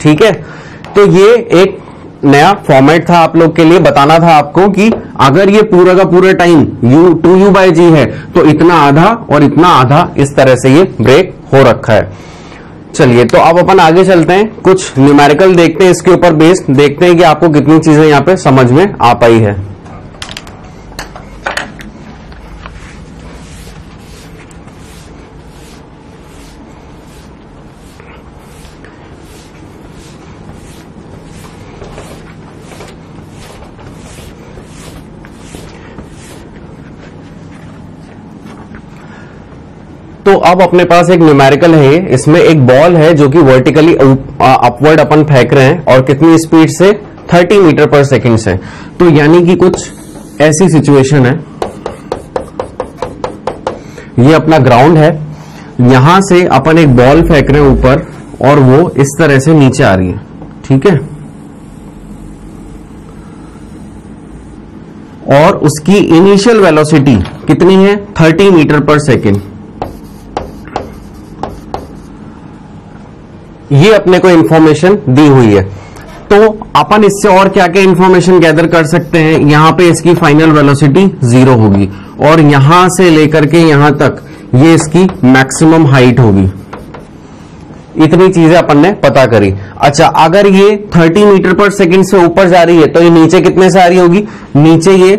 ठीक है, तो ये एक नया फॉर्मेट था आप लोग के लिए, बताना था आपको कि अगर ये पूरा का पूरा टाइम 2u बाय जी है, तो इतना आधा और इतना आधा, इस तरह से ये ब्रेक हो रखा है। चलिए, तो अब अपन आगे चलते हैं, कुछ न्यूमेरिकल देखते हैं, इसके ऊपर बेस्ड देखते हैं कि आपको कितनी चीजें यहां पे समझ में आ पाई है। तो अब अपने पास एक न्यूमेरिकल है, इसमें एक बॉल है जो कि वर्टिकली अपवर्ड अपन फेंक रहे हैं, और कितनी स्पीड से, 30 मीटर पर सेकंड से। तो यानी कि कुछ ऐसी सिचुएशन है, ये अपना ग्राउंड है, यहां से अपन एक बॉल फेंक रहे हैं ऊपर, और वो इस तरह से नीचे आ रही है। ठीक है, और उसकी इनिशियल वेलोसिटी कितनी है, 30 मीटर पर सेकेंड। ये अपने को इंफॉर्मेशन दी हुई है, तो अपन इससे और क्या क्या इंफॉर्मेशन गैदर कर सकते हैं, यहां पे इसकी फाइनल वेलोसिटी 0 होगी, और यहां से लेकर के यहां तक ये इसकी मैक्सिमम हाइट होगी। इतनी चीजें अपन ने पता करी। अच्छा, अगर ये 30 मीटर पर सेकंड से ऊपर जा रही है, तो ये नीचे कितने से आ रही होगी, नीचे ये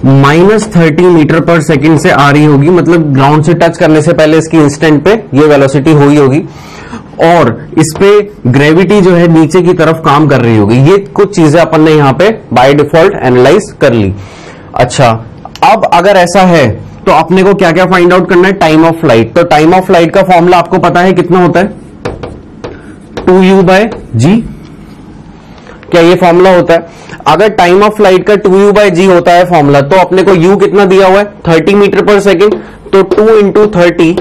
-30 मीटर पर सेकंड से आ रही होगी, मतलब ग्राउंड से टच करने से पहले इसकी इंस्टेंट पे ये वेलोसिटी हुई होगी, और इस पे ग्रेविटी जो है नीचे की तरफ काम कर रही होगी। ये कुछ चीजें अपन ने यहाँ पे बाय डिफॉल्ट एनालाइज कर ली। अच्छा, अब अगर ऐसा है तो अपने को क्या क्या फाइंड आउट करना है, टाइम ऑफ फ्लाइट। तो टाइम ऑफ फ्लाइट का फॉर्मूला आपको पता है कितना होता है, 2u बाय जी। क्या ये फॉर्मूला होता है? अगर टाइम ऑफ फ्लाइट का 2u बाय जी होता है फॉर्मूला, तो अपने को u कितना दिया हुआ है, 30 मीटर पर सेकेंड, तो 2 इंटू 30,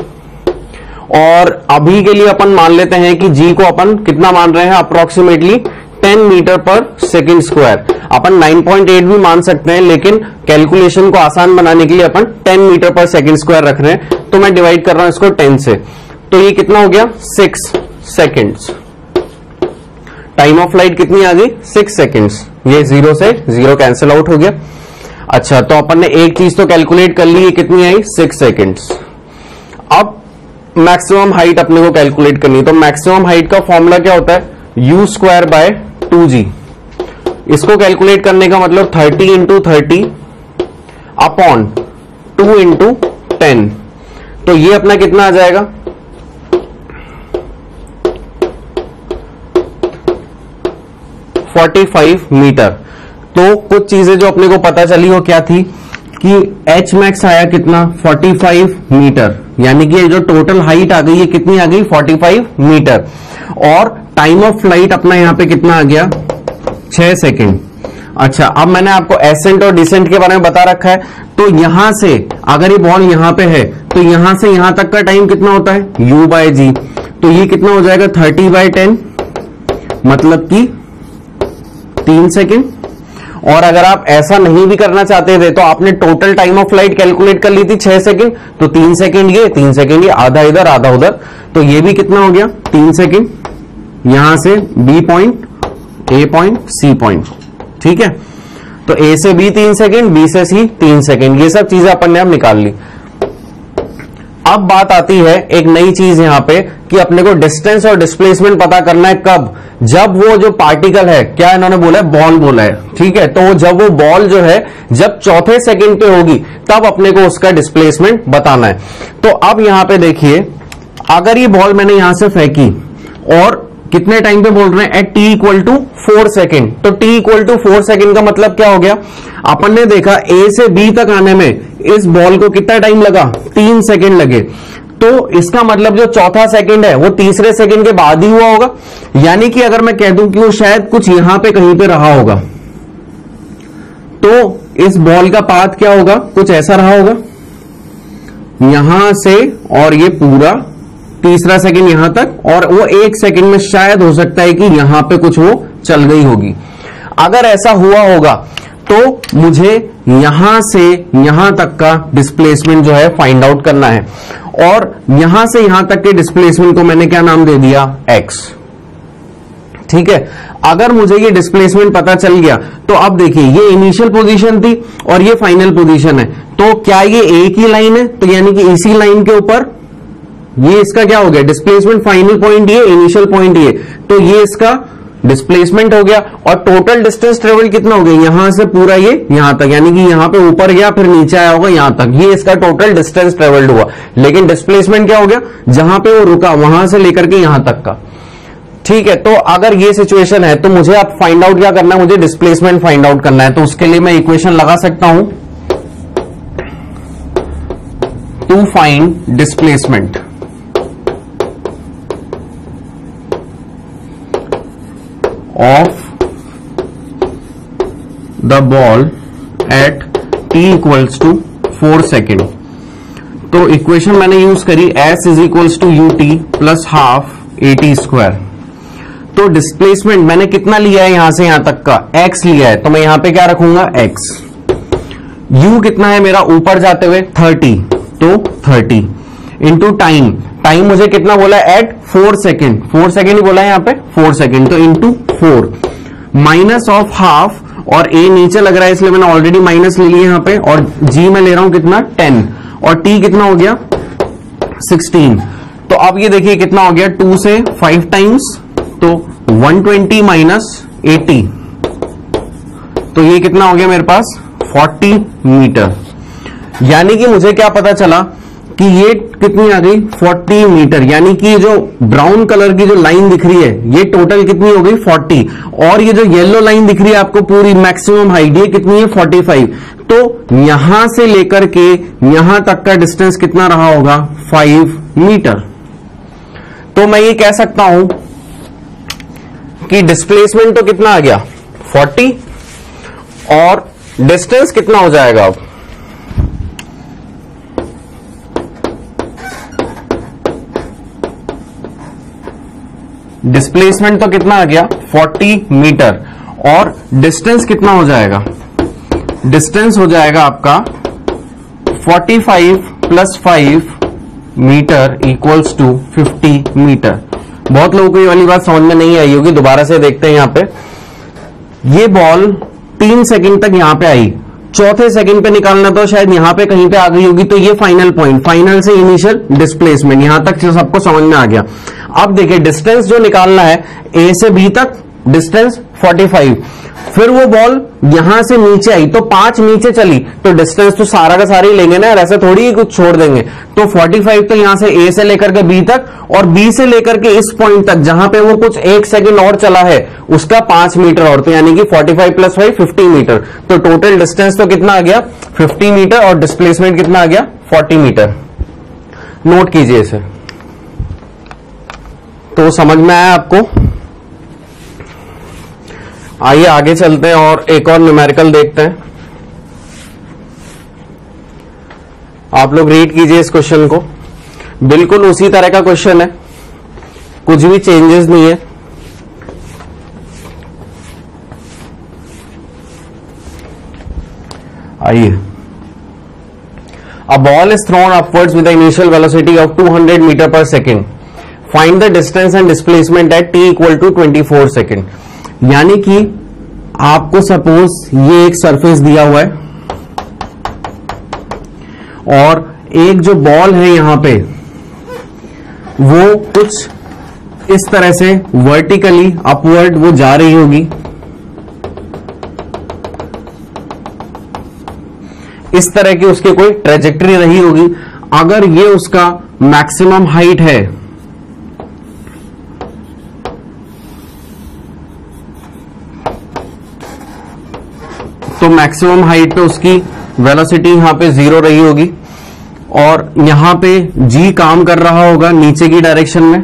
और अभी के लिए अपन मान लेते हैं कि g को अपन कितना मान रहे हैं, approximately 10 metre per second square. अपन 9.8 भी मान सकते हैं, लेकिन कैलकुलेशन को आसान बनाने के लिए अपन 10 मीटर पर सेकेंड स्क्वायर रख रहे हैं, तो मैं डिवाइड कर रहा हूं इसको 10 से, तो ये कितना हो गया, 6 सेकेंड्स। टाइम ऑफ फ्लाइट कितनी आ गई, 6 सेकेंड्स। ये 0 से 0 कैंसिल आउट हो गया। अच्छा, तो अपन ने एक चीज तो कैलकुलेट कर ली, ये कितनी आई, 6 सेकेंड्स। अब मैक्सिमम हाइट अपने को कैलकुलेट करनी है, तो मैक्सिमम हाइट का फॉर्मूला क्या होता है, u स्क्वायर बाय 2g। इसको कैलकुलेट करने का मतलब 30 इंटू 30 अपॉन 2 इंटू 10, तो ये अपना कितना आ जाएगा, 45 मीटर। तो कुछ चीजें जो अपने को पता चली वो क्या थी कि एच मैक्स आया कितना, 45 मीटर, यानी कि जो टोटल हाइट आ गई है कितनी आ गई, 45 मीटर। और टाइम ऑफ फ्लाइट अपना यहां पे कितना आ गया, 6 सेकेंड। अच्छा, अब मैंने आपको एसेंट और डिसेंट के बारे में बता रखा है, तो यहां से अगर ये बॉल यहां पे है, तो यहां से यहां तक का टाइम कितना होता है, u बाय जी। तो ये कितना हो जाएगा, 30 बाय 10 मतलब कि 3 सेकेंड। और अगर आप ऐसा नहीं भी करना चाहते थे तो आपने total time of flight calculate कर ली थी 6 सेकेंड, तो 3 सेकेंड ये 3 सेकेंड ये, आधा इधर आधा उधर, तो ये भी कितना हो गया 3 सेकेंड, यहां से बी पॉइंट, ए पॉइंट, सी पॉइंट। ठीक है, तो ए से बी 3 सेकेंड, बी से सी 3 सेकेंड, ये सब चीजें अपन ने अब निकाल ली। अब बात आती है एक नई चीज यहां पे कि अपने को डिस्टेंस और डिस्प्लेसमेंट पता करना है कब, जब वो जो पार्टिकल है, क्या इन्होंने बोला है, बॉल बोला है। ठीक है, तो जब वो बॉल जो है जब चौथे सेकंड पे होगी तब अपने को उसका डिस्प्लेसमेंट बताना है। तो अब यहां पे देखिए, अगर ये बॉल मैंने यहां से फेंकी और कितने टाइम पे बोल रहे हैं, at t equal to 4 second, तो टी इक्वल टू 4 सेकेंड का मतलब क्या हो गया, अपन ने देखा ए से बी तक आने में इस बॉल को कितना टाइम लगा, 3 सेकेंड लगे। तो इसका मतलब जो चौथा सेकंड है वो तीसरे सेकंड के बाद ही हुआ होगा, यानी कि अगर मैं कह दूं कि वो शायद कुछ यहां पे कहीं पे रहा होगा, तो इस बॉल का पाथ क्या होगा, कुछ ऐसा रहा होगा यहां से, और ये पूरा तीसरा सेकंड यहां तक, और वो 1 सेकंड में शायद हो सकता है कि यहां पे कुछ वो चल गई होगी। अगर ऐसा हुआ होगा तो मुझे यहां से यहां तक का डिस्प्लेसमेंट जो है फाइंड आउट करना है, और यहां से यहां तक के डिस्प्लेसमेंट को मैंने क्या नाम दे दिया, x। ठीक है, अगर मुझे ये डिस्प्लेसमेंट पता चल गया तो अब देखिए ये इनिशियल पोजीशन थी और ये फाइनल पोजीशन है, तो क्या ये एक ही लाइन है, तो यानी कि इसी लाइन के ऊपर ये इसका क्या हो गया डिस्प्लेसमेंट, फाइनल पॉइंट ये, इनिशियल पॉइंट ये, तो ये इसका डिस्प्लेसमेंट हो गया। और टोटल डिस्टेंस ट्रेवल कितना हो गया, यहां से पूरा ये यहां तक, यानी कि यहां पे ऊपर गया फिर नीचे आया होगा यहां तक, ये इसका टोटल डिस्टेंस ट्रेवल्ड हुआ। लेकिन डिस्प्लेसमेंट क्या हो गया, जहां पे वो रुका वहां से लेकर के यहां तक का। ठीक है, तो अगर ये सिचुएशन है तो मुझे अब फाइंड आउट क्या करना है, मुझे डिस्प्लेसमेंट फाइंड आउट करना है। तो उसके लिए मैं इक्वेशन लगा सकता हूं, to find displacement of the ball at t equals to 4 second. तो इक्वेशन मैंने यूज करी s is equals to u t plus half a t square. तो डिस्प्लेसमेंट मैंने कितना लिया है, यहां से यहां तक का x लिया है, तो मैं यहां पे क्या रखूंगा x। u कितना है मेरा ऊपर जाते हुए 30, तो 30 इंटू टाइम, टाइम मुझे कितना बोला है एट 4 सेकेंड, 4 सेकेंड ही बोला है यहां पे 4 सेकेंड, तो इंटू 4 माइनस ऑफ हाफ, और a नीचे लग रहा है इसलिए मैंने ऑलरेडी माइनस ले लिया यहां पे, और g मैं ले रहा हूं कितना 10, और t कितना हो गया 16। तो अब ये देखिए कितना हो गया 2 से 5 टाइम्स, तो 120 माइनस 80, तो ये कितना हो गया मेरे पास 40 मीटर। यानी कि मुझे क्या पता चला कि ये कितनी आ गई 40 मीटर, यानी कि जो ब्राउन कलर की जो लाइन दिख रही है ये टोटल कितनी हो गई 40, और ये जो येलो लाइन दिख रही है आपको पूरी मैक्सिमम हाइट ये कितनी है 45। तो यहां से लेकर के यहां तक का डिस्टेंस कितना रहा होगा 5 मीटर। तो मैं ये कह सकता हूं कि डिस्प्लेसमेंट तो कितना आ गया 40, और डिस्टेंस कितना हो जाएगा अब, डिस्प्लेसमेंट तो कितना आ गया 40 मीटर, और डिस्टेंस कितना हो जाएगा, डिस्टेंस हो जाएगा आपका 45 plus 5 metre equals to 50 metre. बहुत लोगों को ये वाली बात समझ में नहीं आई होगी, दोबारा से देखते हैं। यहां पे ये बॉल 3 सेकंड तक यहां पे आई, चौथे सेकंड पे निकालना तो शायद यहां पे कहीं पे आ गई होगी, तो ये फाइनल पॉइंट, फाइनल से इनिशियल डिस्प्लेसमेंट, यहां तक सबको समझ में आ गया। अब देखिए डिस्टेंस जो निकालना है ए से बी तक डिस्टेंस 45, फिर वो बॉल यहां से नीचे आई तो 5 नीचे चली, तो डिस्टेंस तो सारा का सारा ही लेंगे ना, ऐसे थोड़ी ही कुछ छोड़ देंगे। तो 45 तो यहां से ए से लेकर के बी तक, और बी से लेकर के इस पॉइंट तक जहां पे वो कुछ 1 सेकंड और चला है उसका 5 मीटर और, तो यानी कि 45 प्लस 5 50 मीटर। तो टोटल डिस्टेंस तो कितना आ गया 50 मीटर, और डिस्प्लेसमेंट कितना आ गया 40 मीटर। नोट कीजिए इसे, तो समझ में आया आपको। आइए आगे चलते हैं और एक और न्यूमेरिकल देखते हैं। आप लोग रीड कीजिए इस क्वेश्चन को, बिल्कुल उसी तरह का क्वेश्चन है, कुछ भी चेंजेस नहीं है। आइए, a ball is thrown upwards with the initial velocity of 200 metre per second, find the distance and displacement at t equal to 24 second. यानी कि आपको सपोज ये एक सरफेस दिया हुआ है और एक जो बॉल है यहां पे वो कुछ इस तरह से वर्टिकली अपवर्ड वो जा रही होगी, इस तरह की उसकी कोई ट्रेजेक्टरी रही होगी। अगर ये उसका मैक्सिमम हाइट है तो मैक्सिमम हाइट पे उसकी वेलोसिटी यहां पे 0 रही होगी और यहां पे g काम कर रहा होगा नीचे की डायरेक्शन में।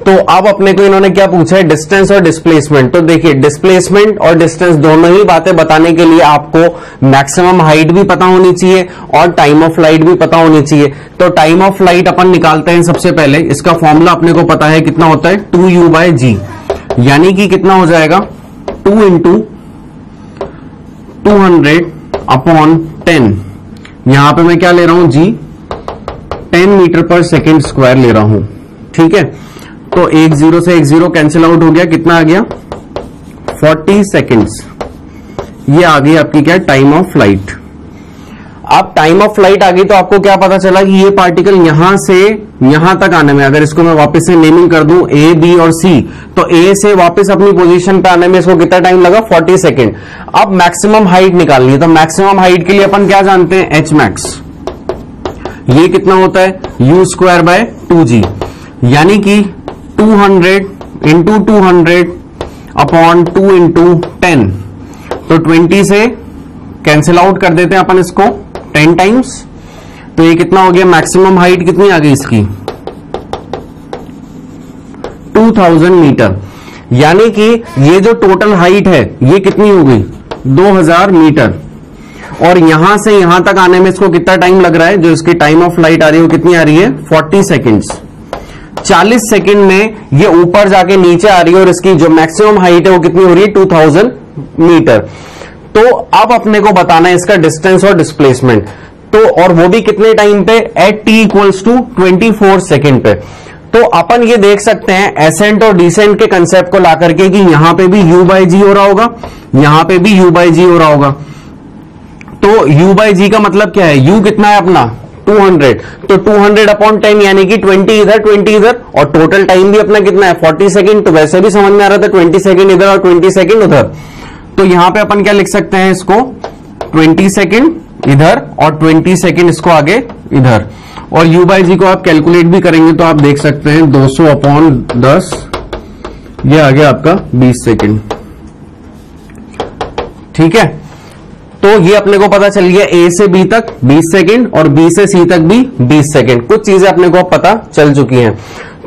तो अब अपने को इन्होंने क्या पूछा है, डिस्टेंस और डिस्प्लेसमेंट। तो देखिए डिस्प्लेसमेंट और डिस्टेंस दोनों ही बातें बताने के लिए आपको मैक्सिमम हाइट भी पता होनी चाहिए और टाइम ऑफ फ्लाइट भी पता होनी चाहिए। तो टाइम ऑफ फ्लाइट अपन निकालते हैं सबसे पहले। इसका फॉर्मूला अपने को पता है कितना होता है, 2u/g, यानी कि कितना हो जाएगा 2 × 200/10। यहां पे मैं क्या ले रहा हूं, g 10 metre per second square ले रहा हूं। ठीक है, तो एक 0 से एक 0 कैंसिल आउट हो गया, कितना आ गया 40 सेकेंड्स। ये आ गई आपकी क्या, टाइम ऑफ फ्लाइट। अब टाइम ऑफ फ्लाइट आ गई तो आपको क्या पता चला कि ये पार्टिकल यहां से यहां तक आने में, अगर इसको मैं वापस से नेमिंग कर दूं A, B और C, तो A से वापस अपनी पोजीशन पे आने में इसको कितना टाइम लगा, 40 सेकेंड। अब मैक्सिमम हाइट निकालनी है, तो मैक्सिमम हाइट के लिए अपन क्या जानते हैं, h max। ये कितना होता है, u²/2g, यानी कि 200 × 200/2 × 10। तो 20 से कैंसिल आउट कर देते हैं अपन इसको 10 टाइम्स। तो ये कितना हो गया, मैक्सिमम हाइट कितनी आ गई इसकी, 2000 मीटर। यानी कि ये जो टोटल हाइट है ये कितनी हो गई, 2000 मीटर। और यहां से यहां तक आने में इसको कितना टाइम लग रहा है, जो इसकी टाइम ऑफ फ्लाइट आ रही है वो कितनी आ रही है, 40 सेकेंड्स। 40 सेकेंड में ये ऊपर जाके नीचे आ रही है और इसकी जो मैक्सिमम हाइट है वो कितनी हो रही है, 2000 मीटर। तो अब अपने को बताना है इसका डिस्टेंस और डिस्प्लेसमेंट, तो और वो भी कितने टाइम पे, एट t = 24 सेकेंड पे। तो अपन ये देख सकते हैं एसेंट और डिसेंट के कंसेप्ट को ला करके कि यहां पे भी u/g हो रहा होगा, यहां पे भी u/g हो रहा होगा। तो u/g का मतलब क्या है, u कितना है अपना 200, तो 200/10 यानी कि 20 इधर 20 इधर, और टोटल टाइम भी अपना कितना है 40 सेकेंड। तो वैसे भी समझ में आ रहा था 20 सेकेंड इधर और 20 सेकेंड उधर। तो यहां पे अपन क्या लिख सकते हैं इसको, 20 सेकेंड इधर और 20 सेकेंड इसको आगे इधर। और u/g को आप कैलकुलेट भी करेंगे तो आप देख सकते हैं 200/10, ये आ गया आपका 20 सेकेंड। ठीक है, तो ये अपने को पता चल गया A से B तक 20 सेकेंड और B से C तक भी 20 सेकेंड। कुछ चीजें अपने को पता चल चुकी हैं।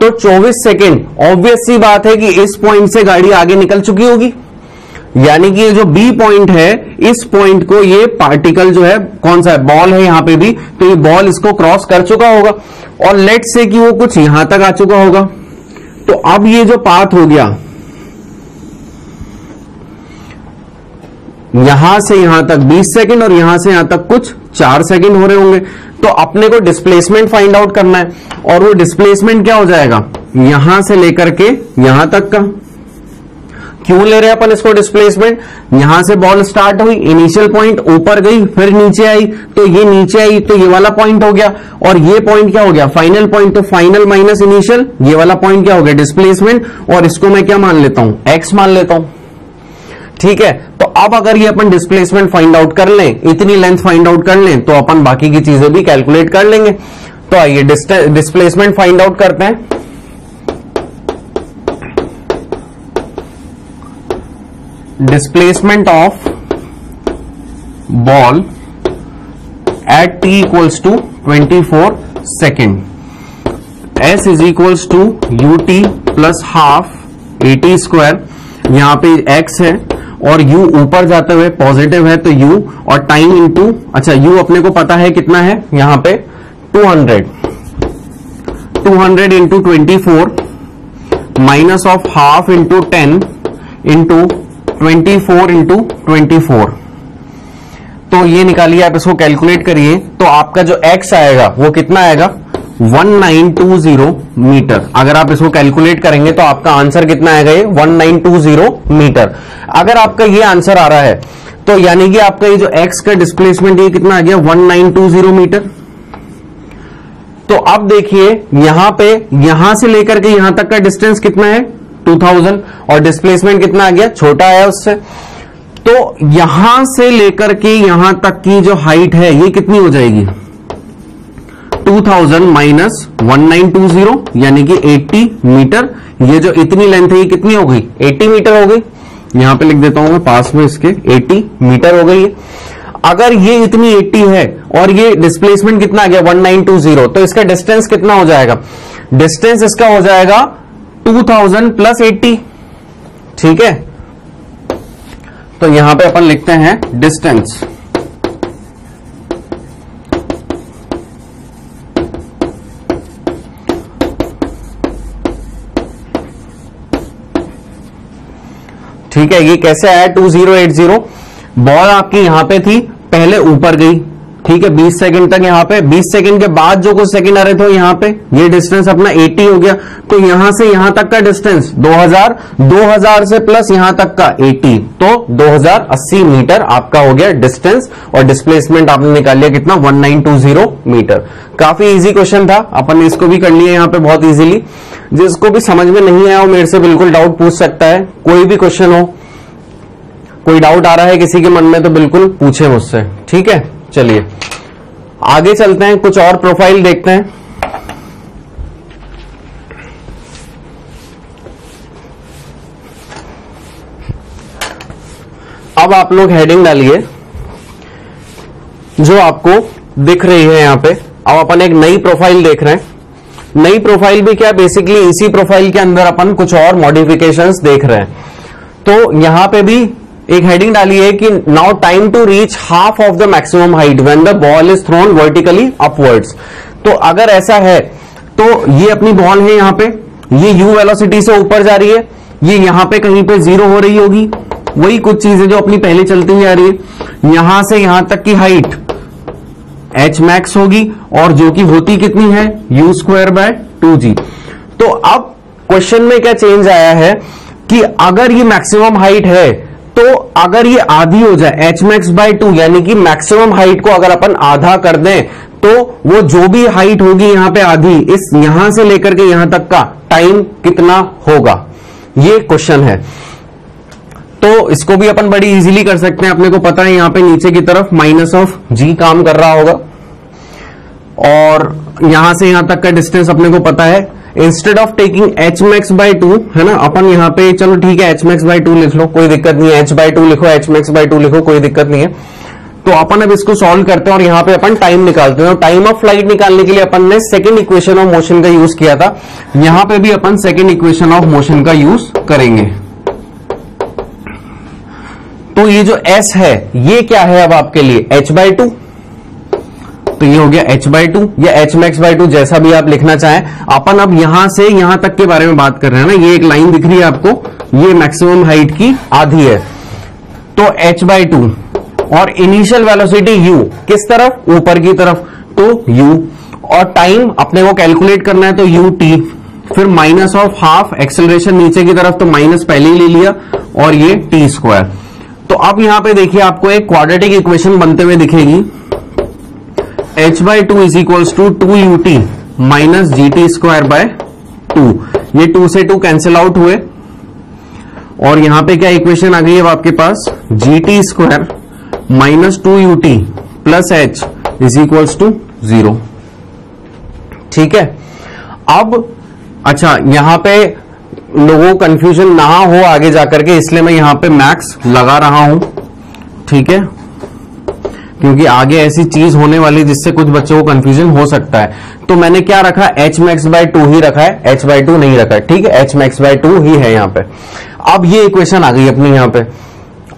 तो 24 सेकेंड ऑब्वियस सी बात है कि इस पॉइंट से गाड़ी आगे निकल चुकी होगी, यानी कि ये जो B पॉइंट है, इस पॉइंट को ये पार्टिकल जो है, कौन सा है, बॉल है यहां पे भी, तो ये बॉल इसको क्रॉस कर चुका होगा और लेट से कि वो कुछ यहां तक आ चुका होगा। तो अब ये जो पाथ हो गया यहां से यहां तक 20 सेकेंड और यहां से यहां तक कुछ 4 सेकेंड हो रहे होंगे। तो अपने को डिस्प्लेसमेंट फाइंड आउट करना है, और वो डिस्प्लेसमेंट क्या हो जाएगा, यहां से लेकर के यहां तक का। क्यों ले रहे हैं अपन इसको डिस्प्लेसमेंट, यहां से बॉल स्टार्ट हुई, इनिशियल पॉइंट ऊपर गई, फिर नीचे आई, तो ये नीचे आई तो ये वाला पॉइंट हो गया, और ये पॉइंट क्या हो गया, फाइनल पॉइंट। तो फाइनल माइनस इनिशियल, ये वाला पॉइंट क्या हो गया, डिस्प्लेसमेंट। और इसको मैं क्या मान लेता हूं, x मान लेता हूं। ठीक है, तो अब अगर ये अपन डिस्प्लेसमेंट फाइंड आउट कर लें, इतनी लेंथ फाइंड आउट कर लें, तो अपन बाकी की चीजें भी कैलकुलेट कर लेंगे। तो आइए डिस्प्लेसमेंट फाइंड आउट करते हैं। Displacement of ball at t = 24 second, s = ut + ½ at²। यहां पे x है और u ऊपर जाते हुए पॉजिटिव है, तो u और टाइम इंटू, अच्छा u अपने को पता है कितना है यहां पे 200 × 24 माइनस ऑफ ½ × 10 इंटू 24 × 24। तो ये निकालिए, आप इसको कैलकुलेट करिए, तो आपका जो x आएगा वो कितना आएगा 1920 मीटर। अगर आप इसको कैलकुलेट करेंगे तो आपका आंसर कितना आएगा, ये 1920 मीटर। अगर आपका ये आंसर आ रहा है तो यानी कि आपका ये जो x का डिस्प्लेसमेंट ये कितना आ गया 1920 मीटर। तो अब देखिए यहां पे, यहां से लेकर के यहां तक का डिस्टेंस कितना है 2000 और डिस्प्लेसमेंट कितना आ गया, छोटा आया उससे। तो यहां से लेकर के यहां तक की जो हाइट है ये कितनी हो जाएगी 2000 माइनस 1920 यानी कि 80 मीटर। ये जो इतनी लेंथ है ये कितनी हो गई 80 मीटर हो गई। यहां पे लिख देता हूं मैं पास में इसके 80 मीटर हो गई है। अगर ये इतनी 80 है और ये डिस्प्लेसमेंट कितना आ गया 1920, तो इसका डिस्टेंस कितना हो जाएगा, डिस्टेंस इसका हो जाएगा 2000 प्लस 80। ठीक है, तो यहां पे अपन लिखते हैं डिस्टेंस। ठीक है, ये कैसे आया 2080। बॉल आपकी यहां पे थी, पहले ऊपर गई, ठीक है 20 सेकंड तक, यहां पे 20 सेकंड के बाद जो कुछ सेकंड आ रहे थे यहां पे ये डिस्टेंस अपना 80 हो गया। तो यहां से यहां तक का डिस्टेंस 2000 से प्लस यहां तक का 80, तो 2080 मीटर आपका हो गया डिस्टेंस। और डिस्प्लेसमेंट आपने निकाल लिया कितना 1920 मीटर। काफी इजी क्वेश्चन था, अपन ने इसको भी कर लिया यहां पे बहुत इजीली। जिसको भी समझ में नहीं आया वो मेरे से बिल्कुल डाउट पूछ सकता है, कोई भी क्वेश्चन हो, कोई डाउट आ रहा है किसी के मन में तो बिल्कुल पूछे मुझसे। ठीक है, चलिए आगे चलते हैं, कुछ और प्रोफाइल देखते हैं। अब आप लोग हेडिंग डालिए जो आपको दिख रही है यहां पे। अब अपन एक नई प्रोफाइल देख रहे हैं। नई प्रोफाइल भी क्या, बेसिकली इसी प्रोफाइल के अंदर अपन कुछ और मॉडिफिकेशंस देख रहे हैं। तो यहां पे भी एक हेडिंग डाली है कि now time to reach half of the maximum height when the ball is thrown vertically upwards. तो अगर ऐसा है तो ये अपनी बॉल है, यहां पे ये u वेलोसिटी से ऊपर जा रही है, ये यहां पे कहीं पे 0 हो रही होगी, वही कुछ चीजें जो अपनी पहले चलती हुई आ रही है। यहां से यहां तक की हाइट h मैक्स होगी और जो कि होती कितनी है u²/2g। तो अब क्वेश्चन में क्या चेंज आया है कि अगर ये मैक्सिमम हाइट है तो अगर ये आधी हो जाए hmax/2 यानी कि मैक्सिमम हाइट को अगर अपन आधा कर दें तो वो जो भी हाइट होगी यहां पे आधी, इस यहां से लेकर के यहां तक का टाइम कितना होगा, ये क्वेश्चन है। तो इसको भी अपन बड़ी इजीली कर सकते हैं। अपने को पता है यहां पे नीचे की तरफ -g काम कर रहा होगा और यहां से यहां तक का डिस्टेंस अपने को पता है। इंस्टेड ऑफ टेकिंग hmax/2 है ना, अपन यहां पे चलो ठीक है hmax/2 लिख लो, कोई दिक्कत नहीं है, h/2 लिखो, hmax/2 लिखो, कोई दिक्कत नहीं है। तो अपन अब इसको सॉल्व करते हैं और यहां पे अपन टाइम निकालते हैं। टाइम ऑफ फ्लाइट निकालने के लिए अपन ने सेकंड इक्वेशन ऑफ मोशन का यूज किया था, यहां पे भी अपन सेकंड इक्वेशन ऑफ मोशन का यूज करेंगे। तो ये जो s है ये क्या है अब आपके लिए h/2, तो ये हो गया h/2 या hmax/2 जैसा भी आप लिखना चाहें। अपन अब यहां से यहां तक के बारे में बात कर रहे हैं ना, ये एक लाइन दिख रही है आपको, ये मैक्सिमम हाइट की आधी है, तो h/2 और इनिशियल वेलोसिटी u किस तरफ, ऊपर की तरफ, तो u और टाइम अपने को कैलकुलेट करना है तो ut, फिर माइनस ऑफ हाफ एक्सेलरेशन नीचे की तरफ, तो माइनस पहले ही ले लिया और ये t²। तो अब यहां पे देखिए आपको एक क्वाड्रेटिक इक्वेशन बनते हुए दिखेगी, h/2 is equals to 2ut minus gt²/2। ये 2 से 2 कैंसिल आउट हुए और यहां पे क्या इक्वेशन आ गई है आपके पास, gt² minus 2ut plus h is equals to 0। ठीक है, अब अच्छा यहां पे लोगों को कंफ्यूजन ना हो आगे जाकर के, इसलिए मैं यहां पे मैक्स लगा रहा हूं। ठीक है, क्योंकि आगे ऐसी चीज होने वाली जिससे कुछ बच्चों को कंफ्यूजन हो सकता है। तो मैंने क्या रखा, hmax/2 ही रखा है, h/2 नहीं रखा है। ठीक है, hmax/2 ही है यहां पे। अब ये इक्वेशन आ गई अपनी यहां पे।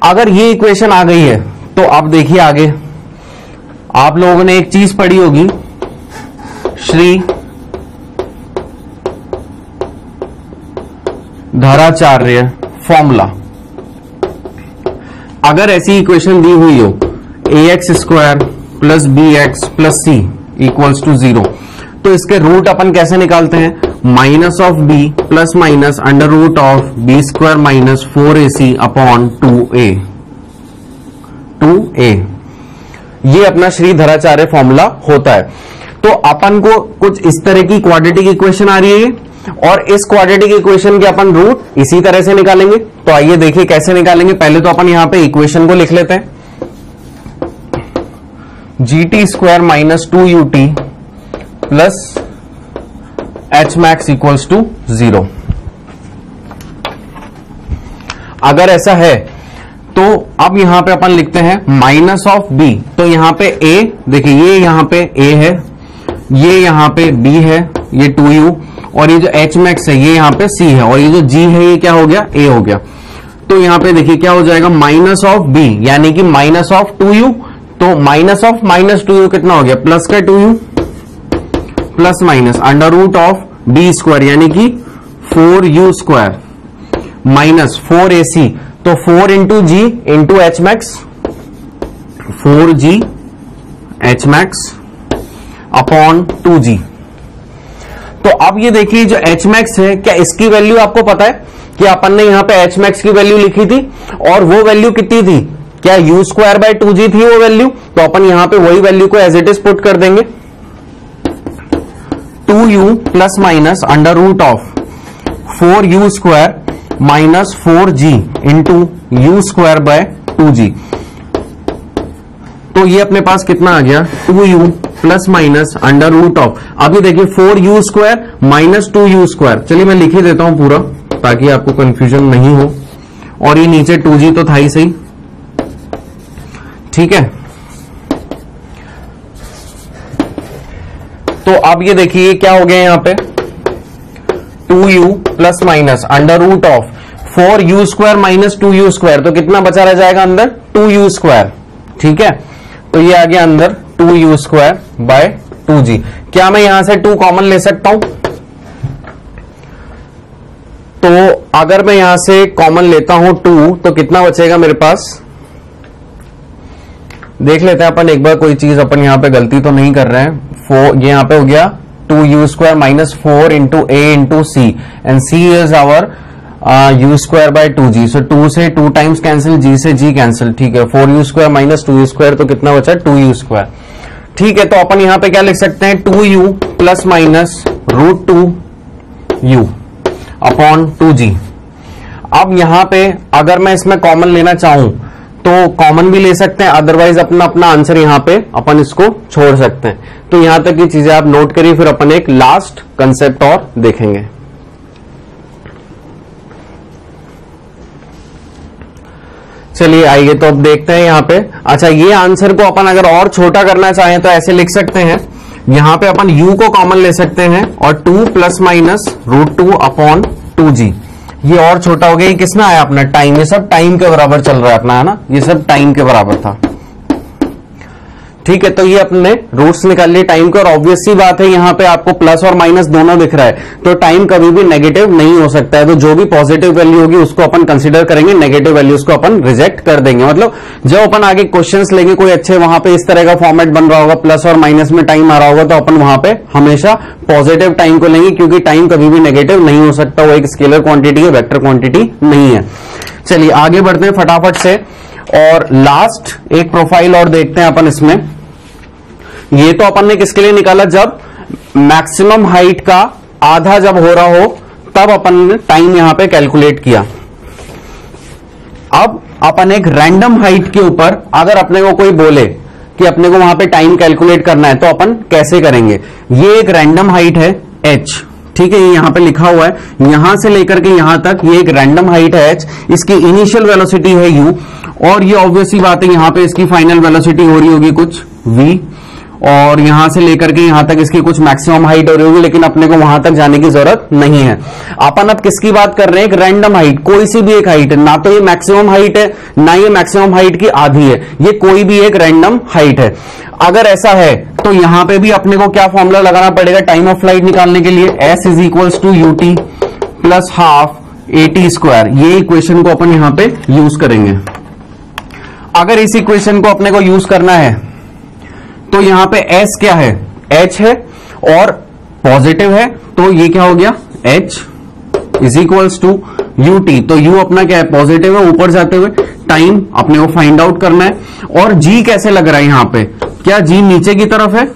अगर ये इक्वेशन आ गई है तो अब देखिए आगे आप लोगों ने एक चीज पढ़ी होगी, श्री धराचार्य फॉर्मूला। अगर ऐसी इक्वेशन दी हुई हो ax square plus bx plus c equals to 0। तो इसके रूट अपन कैसे निकालते हैं, minus of b plus minus under root of b square minus 4ac upon 2a। ये अपना श्रीधराचार्य फॉर्मूला होता है। तो अपन को कुछ इस तरह की क्वाड्रेटिक इक्वेशन आ रही है और इस क्वाड्रेटिक इक्वेशन के अपन रूट इसी तरह से निकालेंगे। तो आइए देखिए कैसे निकालेंगे। पहले तो अपन यहां पे इक्वेशन को लिख लेते हैं, gt square minus 2ut plus h max equals to 0। अगर ऐसा है तो अब यहां पे अपन लिखते हैं माइनस ऑफ b। तो यहां पे a, देखिए ये यहां पे a है, ये यहां पे b है, ये 2u, और ये जो h मैक्स है ये यहां पे c है, और ये जो g है ये क्या हो गया, a हो गया। तो यहां पे देखिए क्या हो जाएगा, माइनस ऑफ b यानी कि माइनस ऑफ 2u। तो माइनस ऑफ माइनस 2u कितना हो गया, प्लस का 2u plus minus under root of b square यानी कि 4u स्क्वायर माइनस 4ac। तो 4 into G into H max, 4g H max upon 2g। तो अब ये देखिए जो एच मैक्स है, क्या इसकी वैल्यू आपको पता है कि अपन ने यहां पे एच मैक्स की वैल्यू लिखी थी और वो वैल्यू कितनी थी, क्या u स्क्वायर बाय 2g थी वो वैल्यू। तो अपन यहां पे वही वैल्यू को एज इट इज पुट कर देंगे, 2u plus minus under root of 4u square minus 4g into u square by 2g। तो ये अपने पास कितना आ गया, 2u plus minus under root of, अभी देखिए 4u square minus 2u square. चलिए मैं लिख ही देता हूं पूरा ताकि आपको कंफ्यूजन नहीं हो, और ये नीचे 2g तो था ही सही, ठीक है। तो अब ये देखिए क्या हो गया यहां पे, 2u plus minus under root of 4u square minus 2u square. तो कितना बचा रह जाएगा अंदर, 2u स्क्वायर, ठीक है। तो ये आ गया अंदर 2u स्क्वायर बाय 2g। क्या मैं यहां से 2 कॉमन ले सकता हूं, तो अगर मैं यहां से कॉमन लेता हूं 2 तो कितना बचेगा मेरे पास, देख लेते हैं अपन एक बार, कोई चीज अपन यहां पे गलती तो नहीं कर रहे हैं। 4 ये यहां पे हो गया 2u square minus 4 into a into c, and c is our u square by 2g। So 2 से 2 टाइम्स कैंसिल, g से g कैंसिल, ठीक है। 4u square minus 2u square, तो कितना बचा, 2u स्क्वायर, ठीक है। तो अपन यहां पे क्या लिख सकते हैं, 2u plus minus root 2u upon 2g। अब यहां पे अगर मैं इसमें कॉमन लेना चाहूं तो कॉमन भी ले सकते हैं, अदरवाइज अपना अपना आंसर यहां पे अपन इसको छोड़ सकते हैं। तो यहां तक की चीजें आप नोट करिए, फिर अपन एक लास्ट कंसेप्ट और देखेंगे। चलिए आइए तो अब देखते हैं यहां पे। अच्छा, ये आंसर को अपन अगर और छोटा करना चाहें तो ऐसे लिख सकते हैं, यहां पे अपन u को कॉमन ले सकते हैं और 2 plus minus root 2 upon 2g। ये और छोटा हो गया, ये किसमें आया अपना, टाइम। ये सब टाइम के बराबर चल रहा है अपना, है ना, ये सब टाइम के बराबर था, ठीक है। तो ये अपने रूट्स निकाल लिए टाइम के, और ऑब्वियस सी बात है यहां पे आपको प्लस और माइनस दोनों दिख रहा है, तो टाइम कभी भी नेगेटिव नहीं हो सकता है। तो जो भी पॉजिटिव वैल्यू होगी उसको अपन कंसीडर करेंगे, नेगेटिव वैल्यूज को अपन रिजेक्ट कर देंगे। मतलब जब अपन आगे क्वेश्चंस लेंगे कोई अच्छे, वहां पे इस तरह का फॉर्मेट बन रहा होगा, प्लस और माइनस में टाइम आ रहा होगा, तो अपन वहां पे हमेशा पॉजिटिव टाइम को लेंगे, क्योंकि टाइम कभी भी नेगेटिव नहीं हो सकता, वो एक स्केलर क्वांटिटी है, वेक्टर क्वांटिटी नहीं है। चलिए आगे बढ़ते हैं फटाफट से, और लास्ट एक प्रोफाइल और देखते हैं अपन इसमें। ये तो अपन ने किसके लिए निकाला, जब मैक्सिमम हाइट का आधा जब हो रहा हो तब अपन ने टाइम यहां पे कैलकुलेट किया। अब अपन एक रैंडम हाइट के ऊपर अगर अपने को कोई बोले कि अपने को वहां पे टाइम कैलकुलेट करना है, तो अपन कैसे करेंगे। ये एक रैंडम हाइट है h, ठीक है, ये यहां पे लिखा हुआ है, यहां से लेकर के यहां तक ये एक रैंडम हाइट है h, इसकी इनिशियल वेलोसिटी है u, और ये ऑब्वियस सी बात है यहां पे इसकी फाइनल वेलोसिटी हो रही होगी कुछ v, और यहां से लेकर के यहां तक इसकी कुछ मैक्सिमम हाइट हो रही होगी, लेकिन अपने को वहां तक जाने की जरूरत नहीं है। अपन अब किसकी बात कर रहे हैं, एक रैंडम हाइट, कोई सी भी एक हाइट है, ना तो ये मैक्सिमम हाइट है ना ये मैक्सिमम हाइट की आधी है, ये कोई भी एक रैंडम हाइट है। अगर ऐसा है तो यहां पे भी अपने को क्या फॉर्मूला लगाना पड़ेगा टाइम ऑफ फ्लाइट निकालने के लिए, s is equals to ut plus half at square. ये इक्वेशन को अपन यहां पे यूज करेंगे। अगर इस इक्वेशन को अपने को यूज करना है तो यहां पे s क्या है, h है और पॉजिटिव है, तो ये क्या हो गया, h is equals to ut। तो u अपना क्या है, पॉजिटिव है, ऊपर जाते हुए टाइम अपने को फाइंड आउट करना है। और g कैसे लग रहा है यहां पे, क्या g नीचे की तरफ है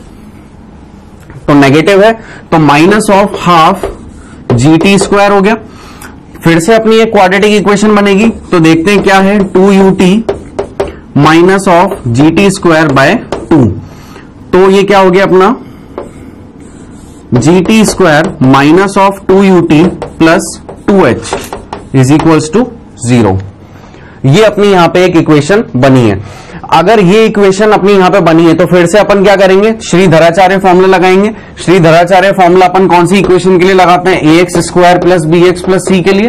तो नेगेटिव है, तो minus of half gt square हो गया। फिर से अपनी एक क्वाड्रेटिक इक्वेशन बनेगी, तो देखते हैं क्या है, 2ut minus of gt square by 2। तो ये क्या हो गया अपना, gt square minus of 2ut plus 2h is equals to 0। ये अपनी यहां पे एक इक्वेशन बनी है। अगर ये इक्वेशन अपनी यहां पे बनी है तो फिर से अपन क्या करेंगे, श्रीधराचार्य फॉर्मूला लगाएंगे। श्रीधराचार्य फॉर्मूला अपन कौन सी इक्वेशन के लिए लगाते हैं, ax square plus bx plus c के लिए,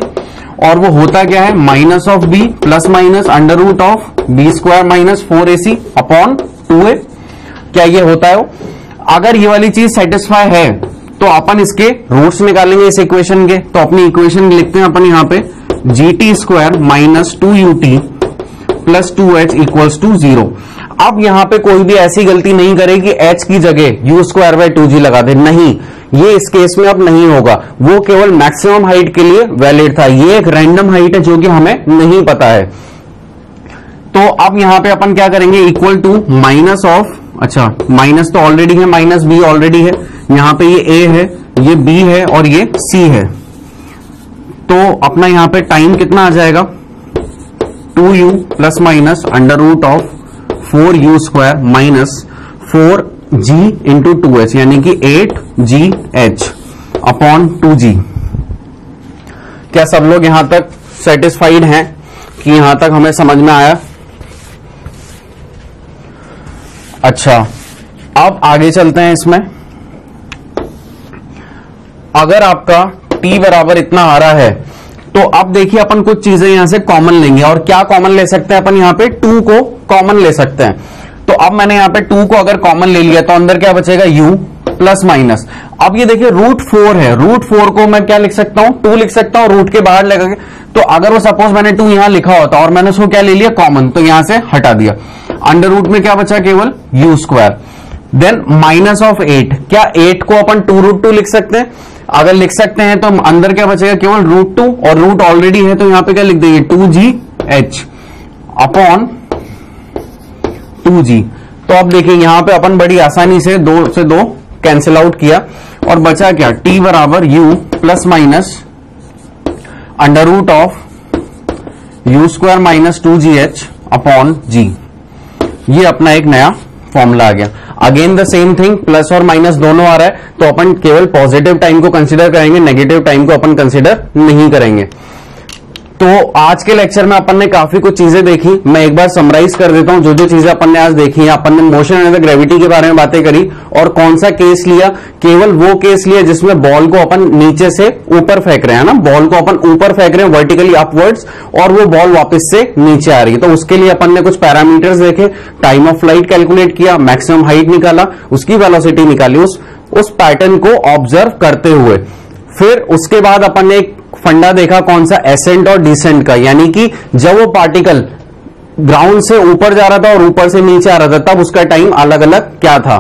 और वो होता क्या है, minus of b plus minus under root of b square minus 4ac upon 2a। क्या ये होता है वो? अगर ये वाली चीज सेटिस्फाई है तो अपन इसके रूट्स निकालेंगे इस इक्वेशन के। तो अपनी इक्वेशन लिखते हैं अपन यहां पे, gt square minus 2ut plus 2h equals to 0। अब यहां पे कोई भी ऐसी गलती नहीं करे कि h की जगह u स्क्वायर बाय 2g लगा दे, नहीं, ये इस केस में अब नहीं होगा। वो केवल मैक्सिमम हाइट के लिए वैलिड था, ये एक रैंडम हाइट है जो कि हमें नहीं पता है। तो अब यहां पे अपन क्या करेंगे, इक्वल टू माइनस ऑफ, अच्छा माइनस तो ऑलरेडी है, माइनस b ऑलरेडी है, यहां पे ये a है, ये b है और ये c है। तो अपना यहां पे टाइम कितना आ जाएगा, 2u plus minus under root of 4u square minus 4g into 2h यानी कि 8gh अपॉन 2g। क्या सब लोग यहां तक सेटिस्फाइड हैं कि यहां तक हमें समझ में आया? अच्छा, अब आगे चलते हैं इसमें। अगर आपका t बराबर इतना आ रहा है तो अब देखिए अपन कुछ चीजें यहां से कॉमन लेंगे, और क्या कॉमन ले सकते हैं अपन, यहां पे 2 को कॉमन ले सकते हैं। तो अब मैंने यहां पे 2 को अगर कॉमन ले लिया तो अंदर क्या बचेगा, u प्लस माइनस। अब ये देखिए रूट 4 है, रूट 4 को मैं क्या लिख सकता हूं, 2 लिख सकता हूं, रूट के बाहर लगा। तो अगर वो सपोज मैंने 2 यहां लिखा होता और मैंने उसको क्या ले लिया, कॉमन, तो यहां से हटा दिया। अंडर रूट में क्या बचा, केवल u square. Then minus of 8, क्या 8 को अपन 2√2 लिख सकते हैं? अगर लिख सकते हैं तो अंदर क्या बचेगा, केवल √2, और रूट ऑलरेडी है तो यहां पे क्या लिख देंगे, 2gh अपॉन 2g। तो अब देखिए यहां पे अपन बड़ी आसानी से 2 से 2 कैंसिल आउट किया और बचा क्या, t बराबर u plus minus under root of u square minus 2gh upon g। ये अपना एक नया फॉर्मूला आ गया। Again the same thing, plus और माइनस दोनों आ रहा है, तो अपन केवल पॉजिटिव टाइम को कंसीडर करेंगे, नेगेटिव टाइम को अपन कंसीडर नहीं करेंगे। तो आज के लेक्चर में अपन ने काफी कुछ चीजें देखी। मैं एक बार समराइज कर देता हूं जो जो चीजें अपन ने आज देखी है। अपन ने मोशन एंड ग्रेविटी के बारे में बातें करी, और कौन सा केस लिया, केवल वो केस लिया जिसमें बॉल को अपन नीचे से ऊपर फेंक रहे हैं ना, बॉल को अपन ऊपर फेंक रहे हैं वर्टिकली अपवर्ड्स, और वो बॉल वापस से नीचे आ रही है। तो उसके लिए अपन ने कुछ पैरामीटर्स देखे, टाइम ऑफ फ्लाइट कैलकुलेट किया, मैक्सिमम हाइट निकाला, उसकी वेलोसिटी निकाली, उस पैटर्न को ऑब्जर्व करते हुए। फिर उसके बाद अपन ने एक फंडा देखा, कौन सा, एसेंट और डिसेंट का, यानी कि जब वो पार्टिकल ग्राउंड से ऊपर जा रहा था और ऊपर से नीचे आ रहा था तब उसका टाइम अलग अलग क्या था।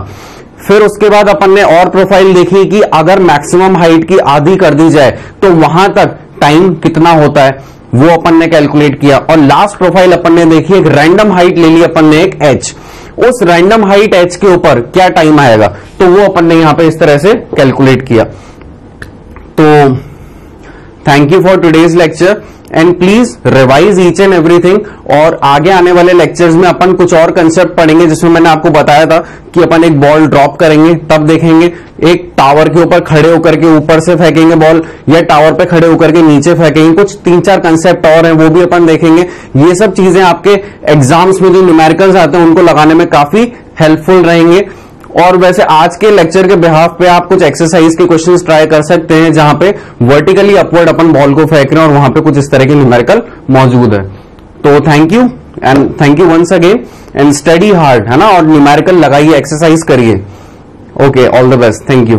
फिर उसके बाद अपन ने और प्रोफाइल देखी कि अगर मैक्सिमम हाइट की आधी कर दी जाए तो वहां तक टाइम कितना होता है, वो अपन ने कैलकुलेट किया। और लास्ट प्रोफाइल अपन ने देखी, एक रैंडम हाइट ले ली अपन ने, एक h, उस रैंडम हाइट h के ऊपर क्या टाइम आएगा, तो वो अपन ने यहां पे इस तरह से कैलकुलेट किया। तो thank you for today's lecture and please revise each and everything. और आगे आने वाले लेक्चर्स में अपन कुछ और कंसेप्ट पढ़ेंगे, जिसमें मैंने आपको बताया था कि अपन एक बॉल ड्रॉप करेंगे, तब देखेंगे एक टावर के ऊपर खड़े होकर के ऊपर से फेंकेंगे बॉल, या टावर पे खड़े होकर के नीचे फेंकेंगे। कुछ 3-4 कंसेप्ट और हैं, वो भी अपन देखेंगे। ये सब चीजें आपके एग्जाम्स में जो न्यूमेरिकल्स आते हैं उनको लगाने में काफी हेल्पफुल रहेंगे। और वैसे आज के लेक्चर के बिहाफ पे आप कुछ एक्सरसाइज के क्वेश्चंस ट्राई कर सकते हैं, जहां पे वर्टिकली अपवर्ड अपन बॉल को फेंक रहे हैं और वहां पे कुछ इस तरह के न्यूमेरिकल मौजूद है। तो thank you and thank you once again and study hard, है ना, और न्यूमेरिकल लगाइए, एक्सरसाइज करिए। Okay, all the best, thank you.